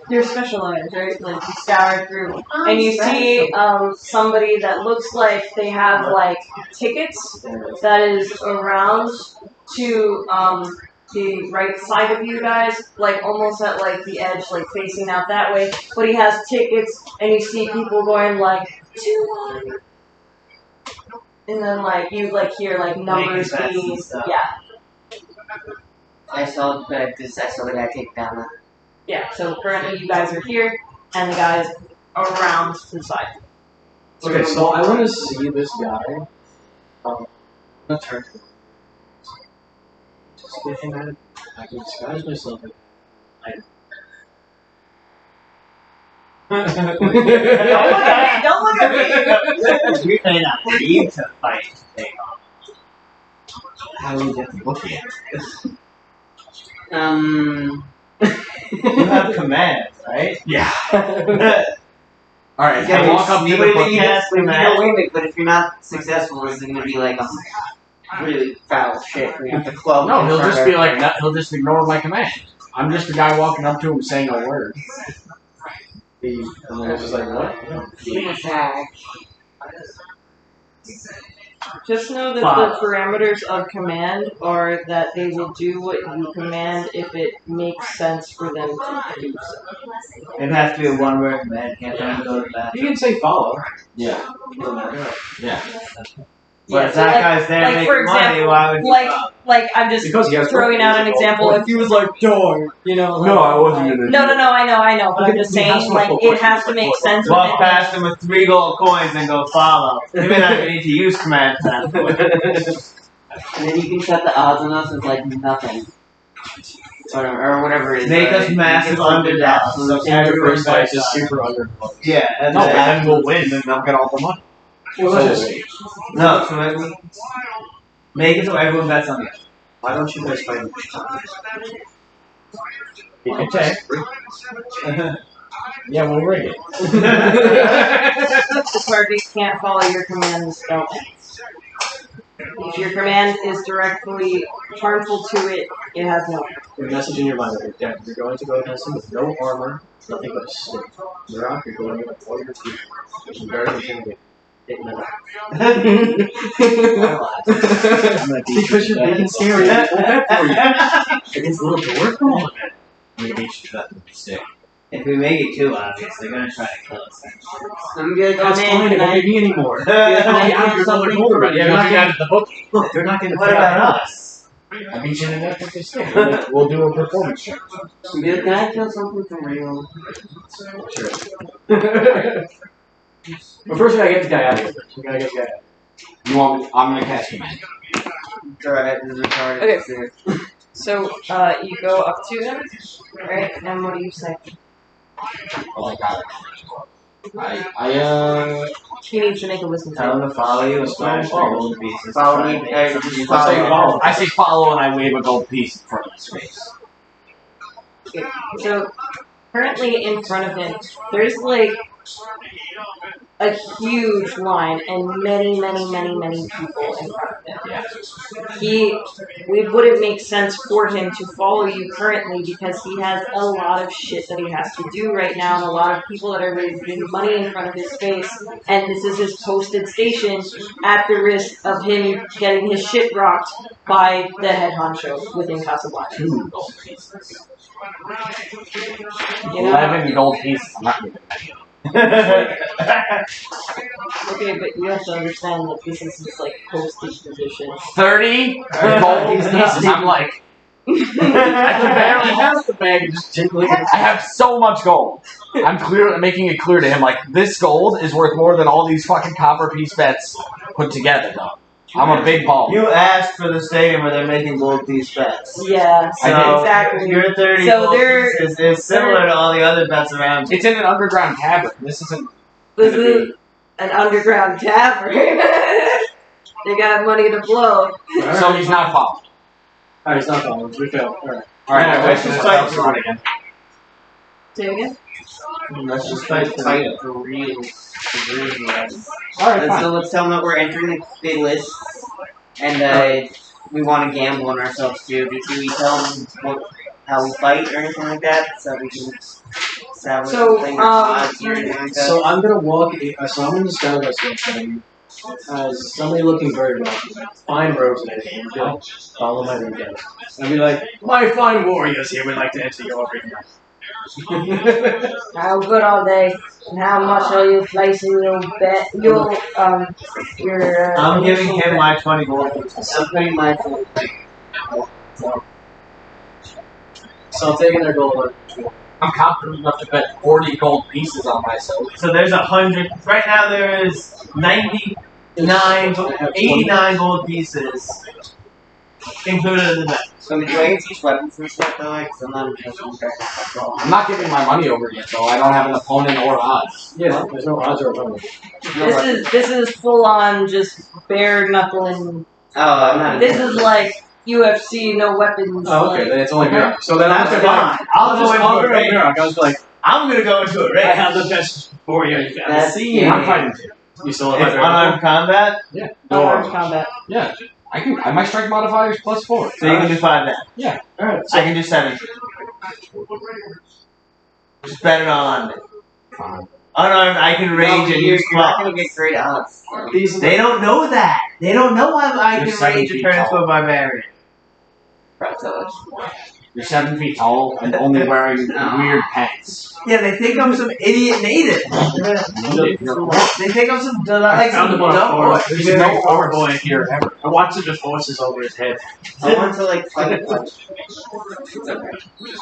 you're specialized, right? Like you scour through, and you see somebody that looks like they have like tickets that is around to the right side of you guys, like almost at like the edge, like facing out that way. But he has tickets, and you see people going like 2-1. And then, like, you, like, hear, like, numbers Making bets and being, stuff. yeah. I saw the guy take down the. Yeah, so currently you guys are here, and the guy's around to the side. Okay, so I want to see this guy. I'm gonna turn to him. Just looking at it, I can disguise myself. Don't look at me! We may not need to fight today. How do we get the book yet? You have commands, right? Yeah. Alright, Yeah, I walk up to the but book. if you have command. Wait, but if you're not successful, this is gonna be like a really foul shit. We have to club. No, him he'll for just her. be like, he'll just ignore my command. I'm just the guy walking up to him saying a word. And then I was just like, what? Just know that Five. the parameters of command are that they will do what you command if it makes sense for them to do so. It has to be a one-word command. Can't tell him to go to the bathroom. You can say follow. Yeah. Yeah. But Yeah, if so that like, guy's there like, making for money, example, why would you? like I'm just Because he has throwing out an example. If he was like, door, you know. Like, No, I wasn't like, gonna- No, I know, but I'm just He has saying, to like, go it has to make sense. Walk with past him with 3 gold coins and go follow. You may not even need to use command for that. And then you can set the odds on us as like nothing. Or whatever it is. Make us right? massive Make us underdogs. absolute So Every every first first dice is super underdog. Yeah, and No, but then then we'll win and they'll get all the money. Well, let's just, no, so make it so everyone bets on you. why don't you guys fight each time? Okay. Yeah, we'll rig it. The party can't follow your commands. Don't. If your command is directly harmful to it, it has no. Your message in your mind is that you're going to go against him with no armor, nothing but a stick. You're out, you're going with all your teeth. Which is very intimidating. Take me out. Because you're big and scary. Against little dwarf? Come on, man. I'm gonna beat you to that with a stick. If we make it too obvious, they're gonna try to kill us. I'm gonna come That's in fine, it and won't I be me anymore. I have something Yeah, for but you got the book. Look, they're not going to What about us? I beat you to that with a stick. We'll do a performance check. Dude, can I kill something for real? Sure. But first, we gotta get the guy out of here. We gotta get the guy out. You want me? I'm gonna cast command. Alright, this is retarded. Okay. So, you go up to him, right? And what do you say? Oh, I got it. He needs to make a wisdom Tell save. them to follow you and smash their gold pieces. Follow Try me, and make just it. I follow say me. follow. I say follow and I wave a gold piece in front of his face. Okay. So, currently in front of him, there's like a huge line and many people in front of him. Yeah. it wouldn't make sense for him to follow you currently because he has a lot of shit that he has to do right now and a lot of people that are raising money in front of his face, and this is his posted station at the risk of him getting his shit rocked by the head honcho within Casablanca. 2 gold pieces. You know? 11 gold pieces. I'm not giving any of them. Okay, but you have to understand that this is his like postage position. 30 gold pieces. I'm like, I can barely have the bag and just jiggling. I have so much gold. I'm making it clear to him, like, this gold is worth more than all these fucking copper piece bets put together, though. I'm a big ball. You asked for the stadium where they're making gold piece bets. Yeah, I did. exactly. Your 30 So gold they're- pieces is similar to all the other bets around you. It's in an underground cavern. This isn't. This is an underground tavern. They got money to blow. So he's not followed. Alright, it's not following. We failed. Alright. Alright, Yeah, let's let's just fight fight on again. Say it again? Let's just fight for real. Alright, fine. So let's tell them that we're entering the big list, and we want to gamble on ourselves too. Do we tell them how we fight or anything like that, so we can establish something or odds or anything like that? So I'm gonna walk. So I'm gonna describe myself as somebody looking very wealthy. Fine robes and everything. Good. Follow my room down. I'll be like, my fine warriors here would like to enter your arena. How good are they? And how much are you placing your bet? Your I'm giving him my 20 gold pieces. I'm putting my So I'm taking their gold. I'm confident enough to bet 40 gold pieces on myself. So there's 100. Right now there is 89 gold pieces included in the bet. So do I get to use weapons and stuff though? Because I'm not interested in that. I'm not giving my money over yet, though. I don't have an opponent or odds. Yeah, there's no odds or opponent. This is full on just bare knuckling. Oh, I'm not. This is like UFC, no weapons. Oh, okay, like- then it's only Mirak. So then That's I'm fine. I'll just go call into her a ring. Mirak. I was like, I'm gonna go into a I have ring. the best warrior you can That's see. yeah. I'm fighting too. You still have It's my unarmed combat, Unarmed combat. Yeah. My strike modifier is +4. so you can do 5 now. Alright, I can do 7. Just bet it on. Fine. Unarmed, I can rage and you're use not claw. gonna get great odds. these They don't know that. They don't know I You're can 7 rage and feet turn into tall. a barbarian. You're 7 feet tall and only wearing weird pants. Yeah, they think I'm some idiot native. They think I'm some like found some him on a dumb boy. forest. There's no armor boy here ever. I watched the forces over his head. I want to like fight a punch.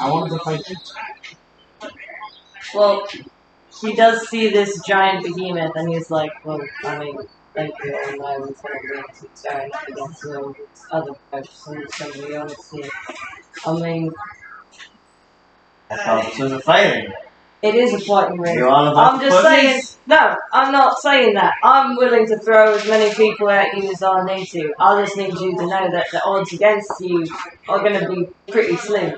I wanted to fight you. Well, he does see this giant behemoth, and he's like, well, I mean, thank you, and I was going to stand up against those other folks, and somebody else here. I mean, I thought this was a fighting. it is a fighting ring. You're all about I'm the just saying, pussies? no, I'm not saying that. I'm willing to throw as many people at you as I need to. I just need you to know that the odds against you are going to be pretty slim.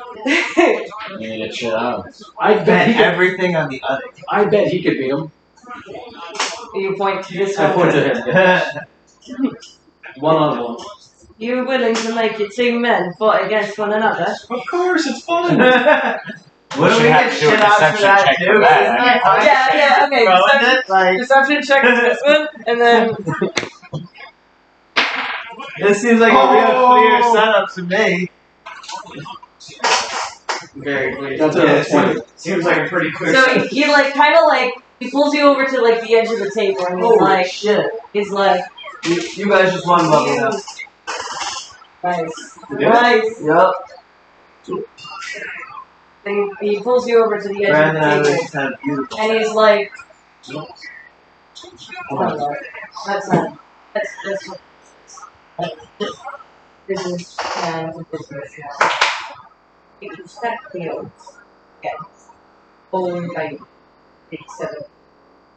Yeah, chill out. I Bet bet he could, everything on the other. I bet he could beat him. You point to this I one. point to him. One on one. You're willing to make your two men fight against one another? Of course, it's fun. What do we should have get to do a shit out for deception that, check too? for Isn't that. that high? Yeah, okay. Throwing it, like, Deception check is this one, and then this seems like a real clear setup to me. Very clear. That's Yeah, a it seems, seems like a pretty clear so setup. he like kind of like he pulls you over to like the edge of the table, and he's like You guys just won level up. nice, Yeah. nice. Yup. And he pulls you over to the edge Brandon, I of the was table, kind of beautiful. and he's like, oh, that's not. That's business man to business man. You can stack the odds against owned by 87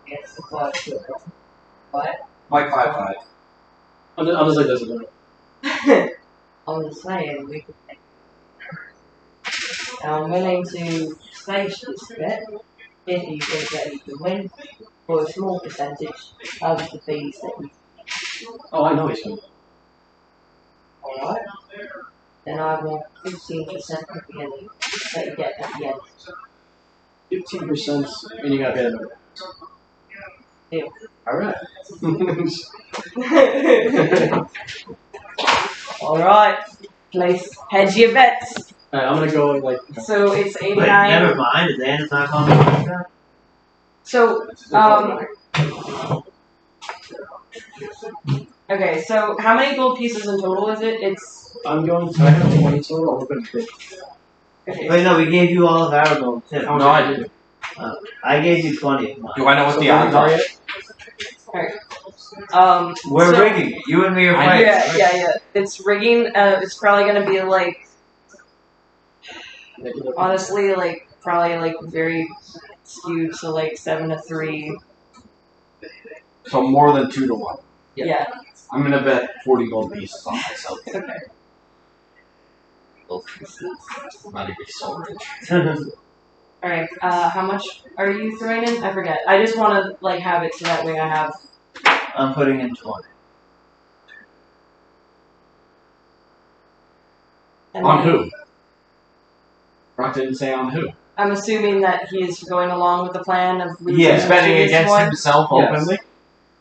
against the class children. But Mike 5'5". I'm just like this. I'm just saying we could make I'm willing to stage this bet if you think that you can win for a small percentage of the fees that you Oh, I know he's coming. Alright. Then I want 15% at the end that you get at the end. 15%, and you gotta pay another. Ew. Alright. Alright. Place hedge your bets. Alright, I'm gonna go like. So it's Wait, 89. never mind. Is Anna's not calling me? So, okay, so how many gold pieces in total is it? It's I'm going. I have 20 total. I'm going to pick. okay. Wait, no, we gave you all of our gold too. No, I didn't. I gave you 20 of mine. Do I know what the So odds are? We're so- rigging it. You and me are I- fighting. Yeah. It's rigging. It's probably gonna be like, honestly, like probably like very skewed to like 7-3. So more than 2 to 1. Yeah. I'm gonna bet 40 gold pieces on myself. Okay. Gold pieces. I'm not even so rich. All right. How much are you throwing in? I forget. I just want to like have it so that way I have. I'm putting in 20. And On then who? Rock didn't say on who. I'm assuming that he's going along with the plan of losing Yeah. the Spending previous against one. himself Yes. openly?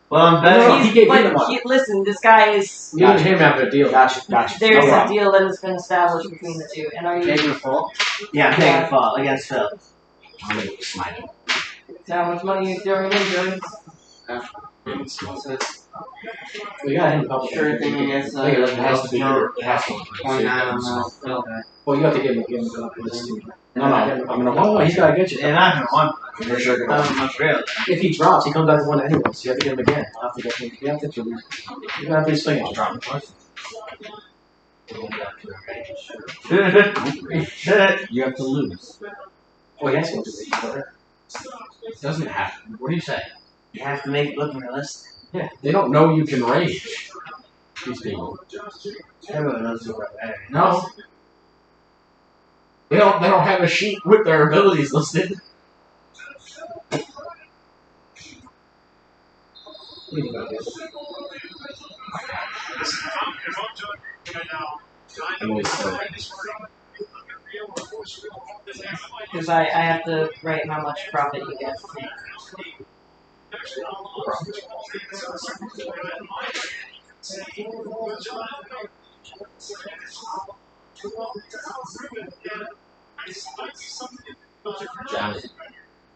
Well, I'm No, betting. he gave you the but money. listen, this guy is. Me and him have a deal. Gotcha. There's No a problem. deal that has been established between the two, and are you? Taking a fall? Yeah, I'm taking a fall against Phil. I'm gonna smite him. So how much money are you throwing in, Jordan? We got him public. Sure thing, I guess. I think it has to be. It has to be. 29 on that. So. Well, you have to give him this too. No, I'm gonna Oh, he's gotta get you. They're not going to want For sure. Montreal. If he drops, he comes back to one anyway, so you have to get him again. I'll have to get him. You have to. You have to swing it. Drop it. You have to lose. Oh, he has to do it. It doesn't have to. What do you say? You have to make it look realistic. Yeah. They don't know you can rage. These people. Everyone knows who we're better. No. They don't have a sheet with their abilities listed. Because I have to write how much profit you get. Johnny.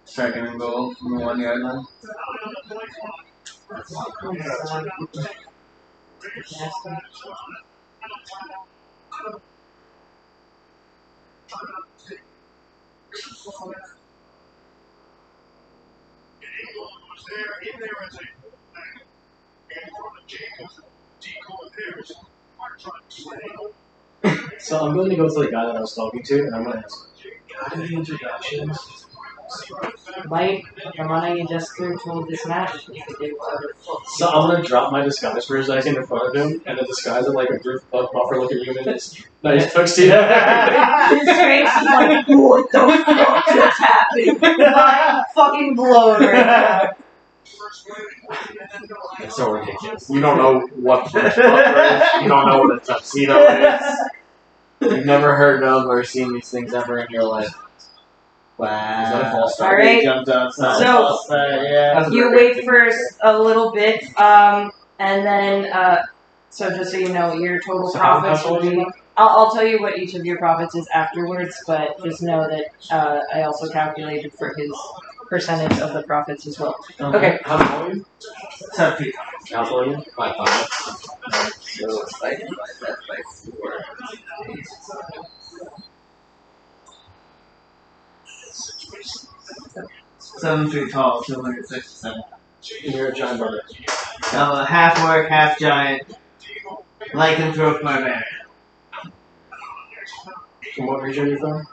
Second and goal from the 1 yard line. So I'm going to go to the guy that I was talking to, and I'm going to ask him, got any introductions? Mike, the money you just threw told this match, you could do whatever the fuck. So I'm going to drop my disguise for his eyes in front of him, and the disguise of like a group of buffer looking units. Nice tuxedo. His face is like, what the fuck just happened? Mind fucking blown right now. It's so ridiculous. You don't know what the buffer is. You don't know what a tuxedo is. You've never heard of or seen these things ever in your life. Wow. Is that a false start? Alright. Jumped outside. So- False start, yeah. That's You very wait for a little bit, and then, so just so you know, your total So how profits will much be. I'll tell you what each of your profits is afterwards, but just know that I also calculated for his percentage of the profits as well. Okay. How tall are you? 7 feet. How tall are you? 5'5". So it's like that by 4. 7 feet tall, 267. And you're a giant brother. I'm a half orc, half giant, lycanthrope barbarian. From what region are you from?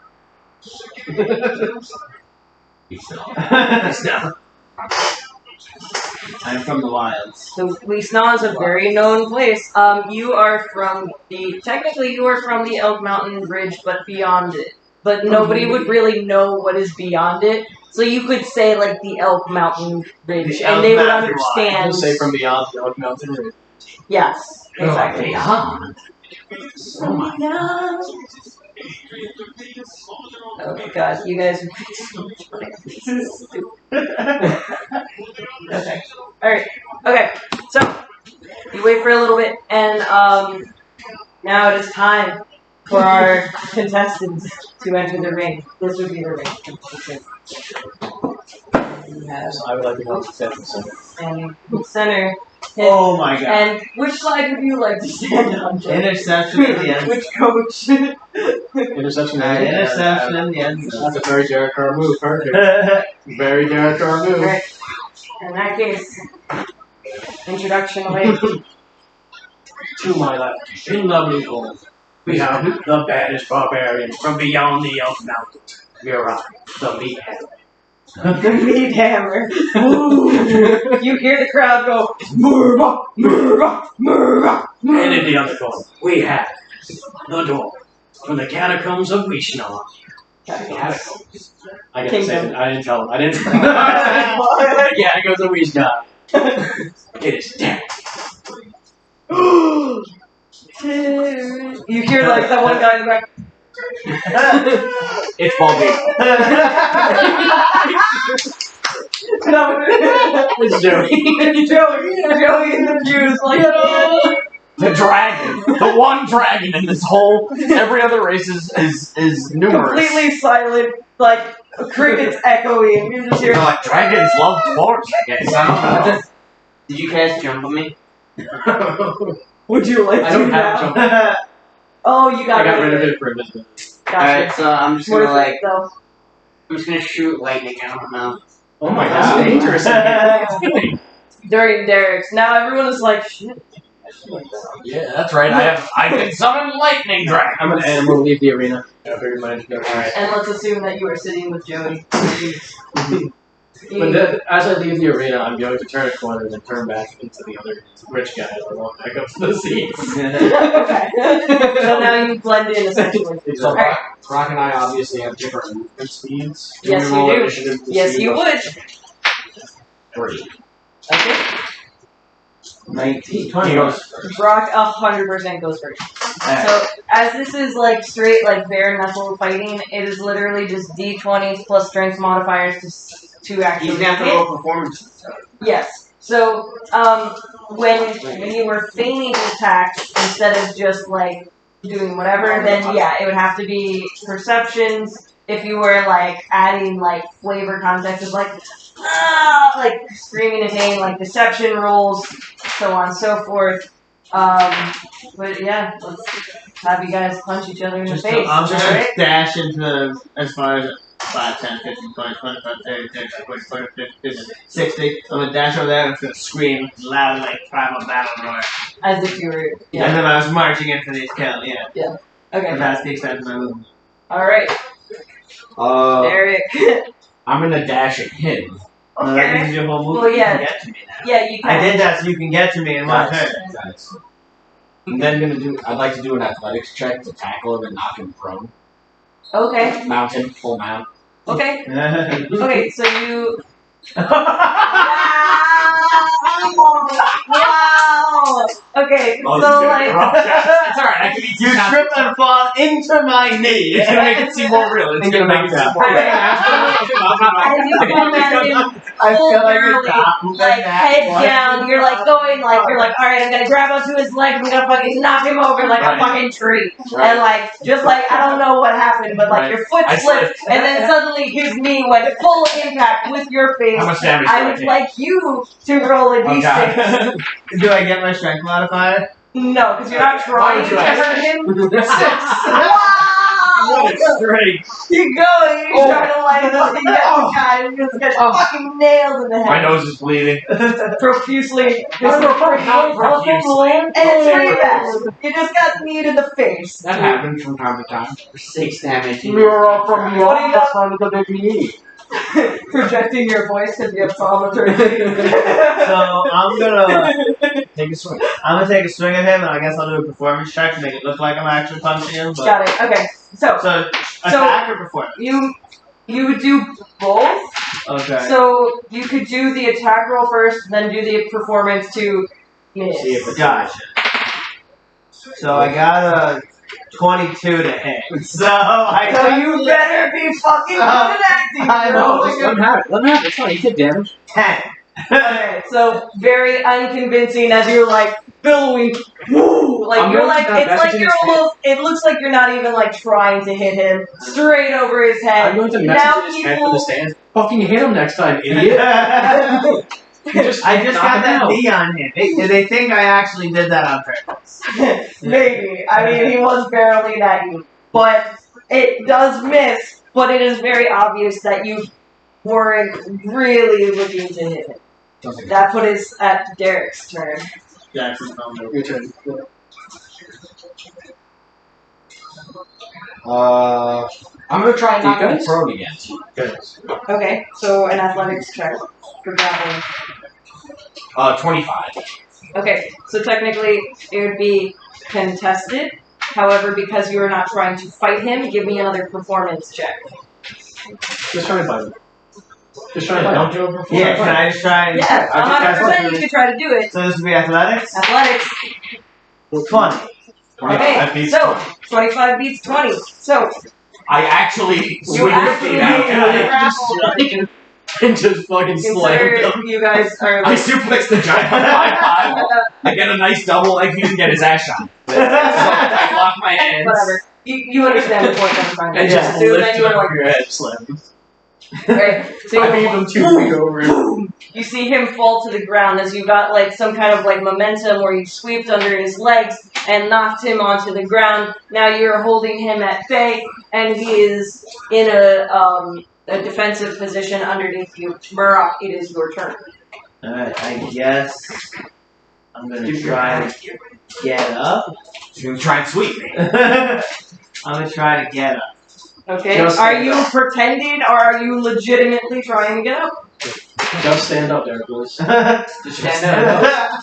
I'm from the wilds. So Leesnaw is a very known place. You are from technically you are from the Elk Mountain Ridge, but beyond it. But nobody would really know what is beyond it. So you could say like the Elk Mountain Ridge, The and Elk they would Mountain I'm understand. gonna say from beyond the Elk Mountain Ridge. Yes, exactly. Oh my Oh my god, you guys are so much money. This is stupid. Okay. Alright. Okay. So you wait for a little bit and now it is time for our contestants to enter the ring. This would be the ring. You have I would like to go to the center. and the center. Oh my god. And which side would you like to stand on, Joe? Interception at the end. Which coach? Interception. Interception in the end. That's a very Derek Carr move. Perfect. Very Derek Carr move. Alright. In that case, introduction away. To my left, in lovely gold, we have the baddest barbarian from beyond the Elf Mountain. You're the meat hammer. The meat hammer. Ooh. You hear the crowd go, Murba, Murba, Murba, And in the other corner, we have the door from the catacombs of Vishnu. Catacombs. I didn't say it. I didn't tell him. I didn't. Catacombs of Vishnu. It is dead. You hear like that one guy in the back. It's Baldy. No, It's Joey. Joey in the pews like, The dragon. The one dragon in this whole. Every other race is numerous. completely silent, like crickets echoing. You just hear. Like dragons love sports, I guess. I don't know. Did you guys jump on me? Would you like I to don't have now? jump. Oh, you I got got rid of it for invisibility. Alright, so I'm just What gonna is it, though? I'm just gonna shoot lightning out now. Oh my god, dangerous. During Derek's. Now everyone is like, shit. Yeah, that's right. I can summon lightning dragon. I'm gonna leave the arena. I figured mine should go. Alright. And let's assume that you are sitting with Joey. But as I leave the arena, I'm going to turn a corner and then turn back into the other rich guy and walk back up to the seats. Okay. So now you blend in essentially. So Alright. Brock and I obviously have different movement speeds. Yes, we roll you do. initiative to Yes, see you what- would. 3. Okay. 19. 20 goes. Brock 100% goes first. So as this is like straight like bare knuckle fighting, it is literally just d20s plus strength modifiers to actually He's gonna have to hit. roll performance. Yes. So when you were feigning attacks instead of just like doing whatever, then yeah, it would have to be perceptions. If you were like adding like flavor context of like like screaming in pain, like deception rolls, so on and so forth. But yeah, let's have you guys punch each other in the face. I'm just alright? gonna dash into as far as 5, 10, 15, 20, 25, 30, 30, 40, 40, 50, 60. I'm gonna dash over there and I'm just gonna scream loud like primal battle roar. As if you were. And Yeah. then I was marching in for these kills, yeah. Okay. And that's the extent of my movement. Alright. Eric. I'm gonna dash at him. No, that means your whole movement Well, yeah. can get to me now. Yeah, you I can. did that so you can get to me in one turn. Guys. I'm then I'd like to do an athletics check to tackle him and knock him prone. Okay. Mount him, full mount. Okay. Okay, so you. Wow! Okay, Oh, so like. It's alright, I can be You trip and fall into my knee. It's gonna make it seem more real. It's gonna make it seem more real. As you come at him, I full feel like barrely, like head down, you're like going like you're like, alright, I'm gonna grab onto his leg, I'm gonna fucking knock him over like a fucking tree. And like just like I don't know what happened, but like your foot I slipped and then suddenly his knee went full impact with your face. How much damage I do I would take? like you to roll a d6. Do I get my strength modifier? No, because you're not trying to hurt him. Wow! Straight. You go, and you're trying to like fucking get the guy, and you just get fucking nailed in the head. My nose is bleeding. Profusely. And Profusely. it's pretty bad. You just got kneed in the face. That happens from time to time. 6 damage. You're from What do you got? from the baby. Projecting your voice to the optometrist. So I'm gonna Take a swing. take a swing at him, and I guess I'll do a performance check to make it look like I'm actually punching him. But Got it. Okay. So attack or performance? you would do both. Okay. So you could do the attack roll first, then do the performance to miss. See if it's Gotcha. So I got a 22 to hit. So you better be fucking good at acting, I bro. know. Just let him have it. Let him have it. It's fine. You take damage. 10. Okay, so very unconvincing as you're like billowing, woo, like I'm you're going like to that it's like message in you're his head. almost. It looks like you're not even like trying to hit him straight over his head. I'm going to Now message his he head for will- the stand. Fucking hit him next time, idiot. I just just knock got him that out. D on him. They think I actually did that on purpose. Maybe. I mean, he was barreling at you, but it does miss. But it is very obvious that you weren't really looking to hit him. That put us at Derek's turn. Jackson's number. Your turn. I'm gonna try and knock him Defense? prone again. Good. Okay, so an athletics check for grappling. 25. Okay, so technically it would be contested. However, because you are not trying to fight him, give me another performance check. Just try and fight him. Just try and fight him. Don't do it before. Yeah, can I just try and... Yeah, I just 100% got you could try to do it. So this would be athletics? Athletics. 20. Okay, That beats so 20. 25 beats 20. So I actually you swing the feet absolutely out grapple. And just fucking slam Consider him. you guys are. I suplex the giant on 5-5. I get a nice double leg and get his ass shot. I lock my hands. Whatever. You understand the point I'm trying to And make. just So lift then him you are over like, your head, slam him. right. So I you leave him 2 feet over him. You see him fall to the ground as you got like some kind of like momentum where you swept under his legs and knocked him onto the ground. Now you're holding him at bay, and he is in a defensive position underneath you. Murrock, it is your turn. Alright, I guess I'm gonna try to get up. He's gonna try and sweep me. I'm gonna try to get up. Okay. Just Are stand you up. pretending, or are you legitimately trying to get up? Just stand up there, please. Just stand up.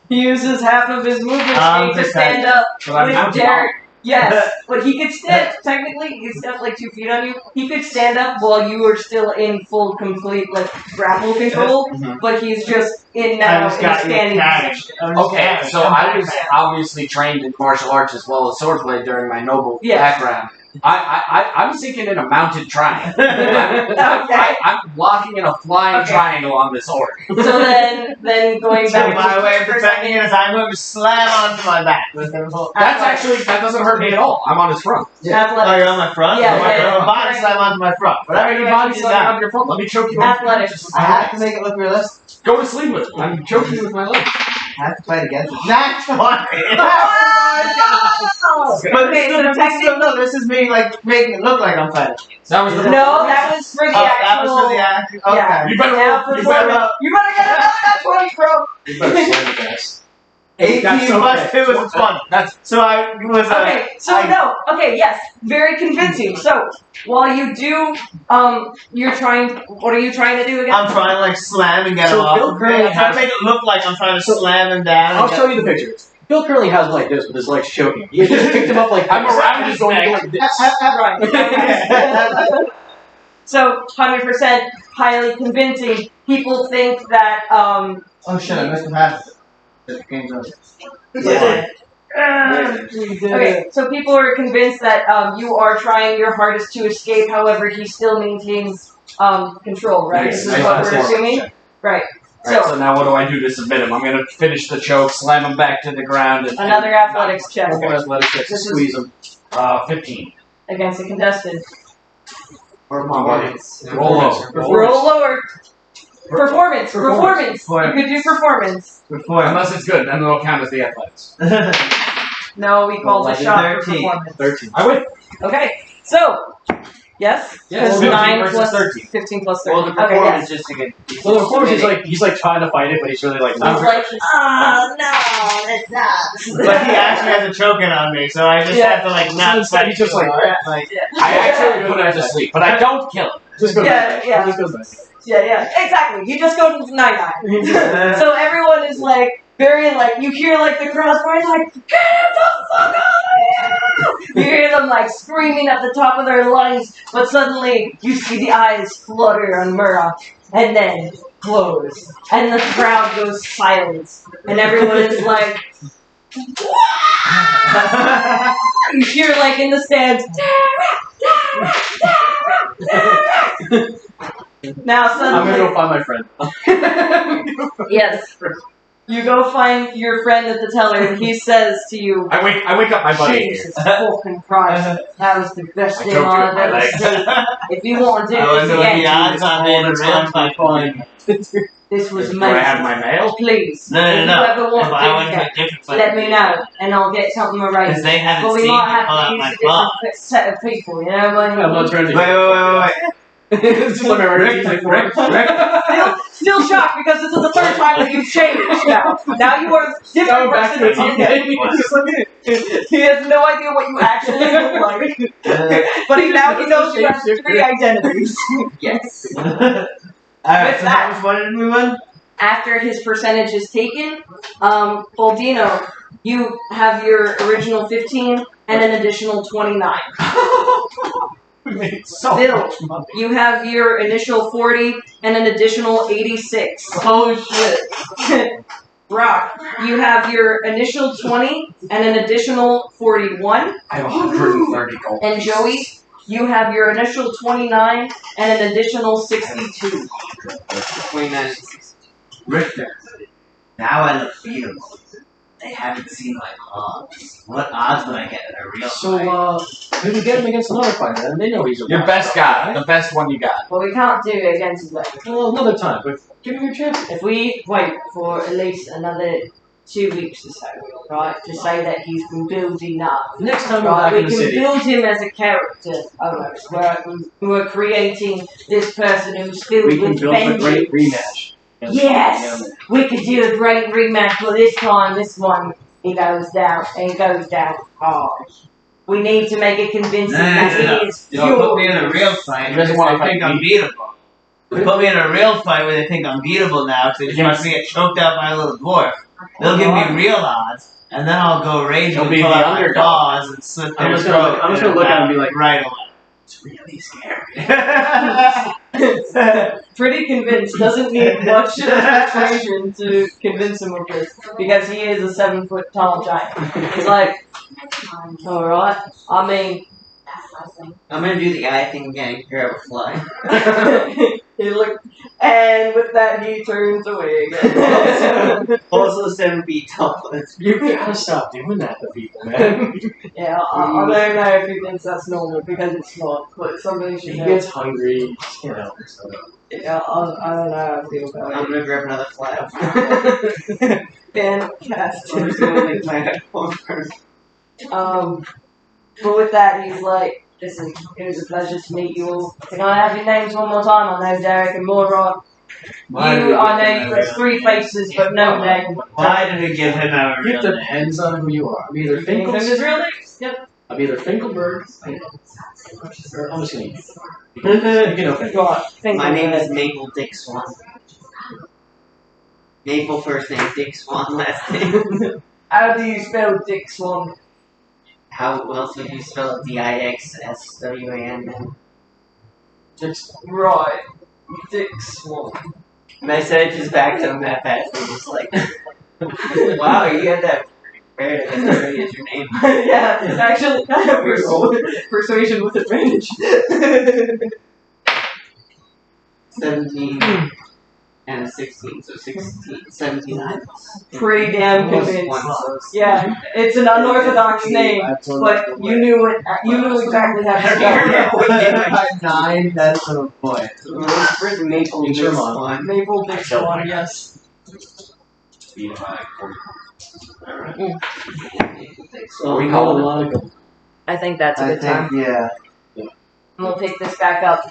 He uses half of his movement speed to stand up. But I'm With mounted Derek, yes, but he could stand. Technically, he could stand like 2 feet on you. He could stand up while you are still in full, complete like grapple control. Mhm. But he's just in I now just in a got standing catched. position. Okay, so I was obviously trained in martial arts as well as swordplay during my noble Yeah. background. I'm thinking in a mounted triangle. I'm blocking in a flying Okay. triangle on this orc. So then going So back. my way of for a protecting it second, is I'm going to slam onto my back with him. That's actually, that doesn't hurt me at all. I'm on his front. Oh, athletics. you're on my front? Yeah, my yeah. body slam onto my front. Whatever you body do slamming that. on your front. Let me choke you. Athletics. I have to make it look realistic. Go to sleep with me. I'm choking you with my leg. I have to fight against it. That's funny. But Okay, so this is me like making it look like I'm fighting. That was the No, that was for the that was actual. for the action. Okay. Yeah. You better Now roll. You performance. better roll. You better get another 20, bro. You better slam his ass. 18 That's plus okay. 2 is 20. That's So I was Okay, so okay, yes, very convincing. So while you do, you're trying. What are you trying to do again? I'm trying to like slam and get So him off. Bill Curley I'm trying to has- make it look like I'm trying to slam him down. I'll show you the picture. Bill Curley has like this with his legs choking. He just picked him up like I'm this. around his He's going neck. like this. Right. So 100% highly convincing. People think that Oh shit, I missed the pass. The game's over. Okay, so people are convinced that you are trying your hardest to escape. However, he still maintains control. Right? Nice. This is Nice. what Nice. we're assuming. Right. Alright, So so now what do I do to submit him? I'm gonna finish the choke, slam him back to the ground, and another athletics check One more athletic check to This is- squeeze him. 15. against a contested. Come on, buddy. Roll low. Roll lower. Performance. Performance. You Performance. could do performance. Before. Unless it's good, then it'll count as the athletics. No, we call the Well, shot for 13. performance. 13. I win. Okay, so yes, Yes, because 15 9 versus plus 13. 15 plus 13. Well, the Okay, performance yes. just to get. So of course he's like trying to fight it, but he's really like He's not. like, oh no, that's not. But he actually has a choking on me, so I just Yeah. have to like So not instead fight. he's just too like- hard. like I actually put him to sleep, but I don't kill him. Just go Yeah, back. yeah. Just go back. Yeah, exactly. You just go to 9-9. So everyone is like very like you hear like the crowd going like get the fuck out of here! You hear them like screaming at the top of their lungs, but suddenly you see the eyes flutter on Murdoch and then close, and the crowd goes silent, and everyone is like, You hear like in the stands. Now I'm gonna suddenly, go find my friend. yes, you go find your friend at the teller, and he says to you, I wake up my buddy here. Jesus fucking Christ, that was the best I thing choked I've with my ever legs. seen. If you want to do I this wonder what the again, odds on being a real fight. this was Do I have amazing. my mail? Please, No, if no, no. you ever If want I to went do to it a different fight, let me know, and I'll get something because arranged. they haven't But we seen me might pull have to out use my a claw. different set of people, you know what I'm I mean? not trying to. Wait. It's just like my Rick. Still shocked because this is the third time that you've changed now. Now you are a different Going back person to the again. TV. He has no idea what you actually look like. But he knows you have 3 identities. Yes. Alright, With so that- how much money did we win? After his percentage is taken, Boldino, you have your original 15 and an additional 29. We made so Bill, much money. you have your initial 40 and an additional 86. Oh shit. Brock, you have your initial 20 and an additional 41. I have 130 gold. And Joey, you have your initial 29 and an additional 62. 29. Richter. Now I look beautiful. They haven't seen my claws. What odds would I get in a real So, fight? we can get him against another fighter, and they know he's a Your rock best star, guy, right? the best one you got. But we can't do it against him. Well, another time, but give him your chance. If we wait for at least another 2 weeks or so, right, to say that he's been building up, Next time we're right, back we in the can city. build him as a character almost. We're creating this person who's filled We can with build a vengeance. great rematch. Yes! We could do a great rematch, but this time, this one, he goes down hard. We need to make it convincing that he is Don't put me pure. in a real fight. He doesn't wanna They think fight I'm me. beatable. Put me in a real fight where they think I'm beatable now because they just want to get choked out by a little dwarf. They'll give me real odds, and then I'll go raging He'll and be pull the out my underdog. claws and slit I'm their just gonna throat. look at him and be like, right away. It's really scary. Pretty convinced, doesn't need much persuasion to convince him of this, because he is a 7 foot tall giant. He's like, alright, I mean, I'm gonna do the eye thing again and grab a fly. he looked, and with that he turns away again. Also 7 feet tall. You gotta stop doing that to people, man. Yeah, I don't know if he thinks that's normal, because it's not, but somebody should He know. gets hungry, you know. So. Yeah, I don't know how I feel about I'm gonna grab another fly. it. I'm Fantastic. just gonna make my headphone first. But with that, he's like, listen, it was a pleasure to meet you all. Can I have your names one more time? I know Derek and Mora. I know you as 3 faces, but no name. Why did we give him our It real name? depends on who you are. I'm either Can you his Finkelberg, real names? Yep. or I'm just gonna eat. You know, Go on. Think My of name it. is Maple Dick Swan. Maple first name, Dick Swan last name. How do you spell Dick Swan? How else would you spell it? Dixswan? Right. Dick Swan. Message is back to him that fast. We're just like, wow, you had that prepared. That's already is your name. Yeah, it's actually persuasion with advantage. 17 and a 16, so 17. Pretty damn Almost convinced. one close. Yeah, it's an unorthodox name, but you knew it. You knew exactly how to spell it. 9 decimal points. Where's Maple You Dick turn 'em on. Swan? Maple Dick Swan, yes. So we call a lot of gold. I think that's a good time. Yeah. And we'll pick this back up.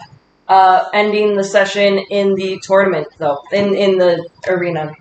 Ending the session in the tournament, though. In the arena.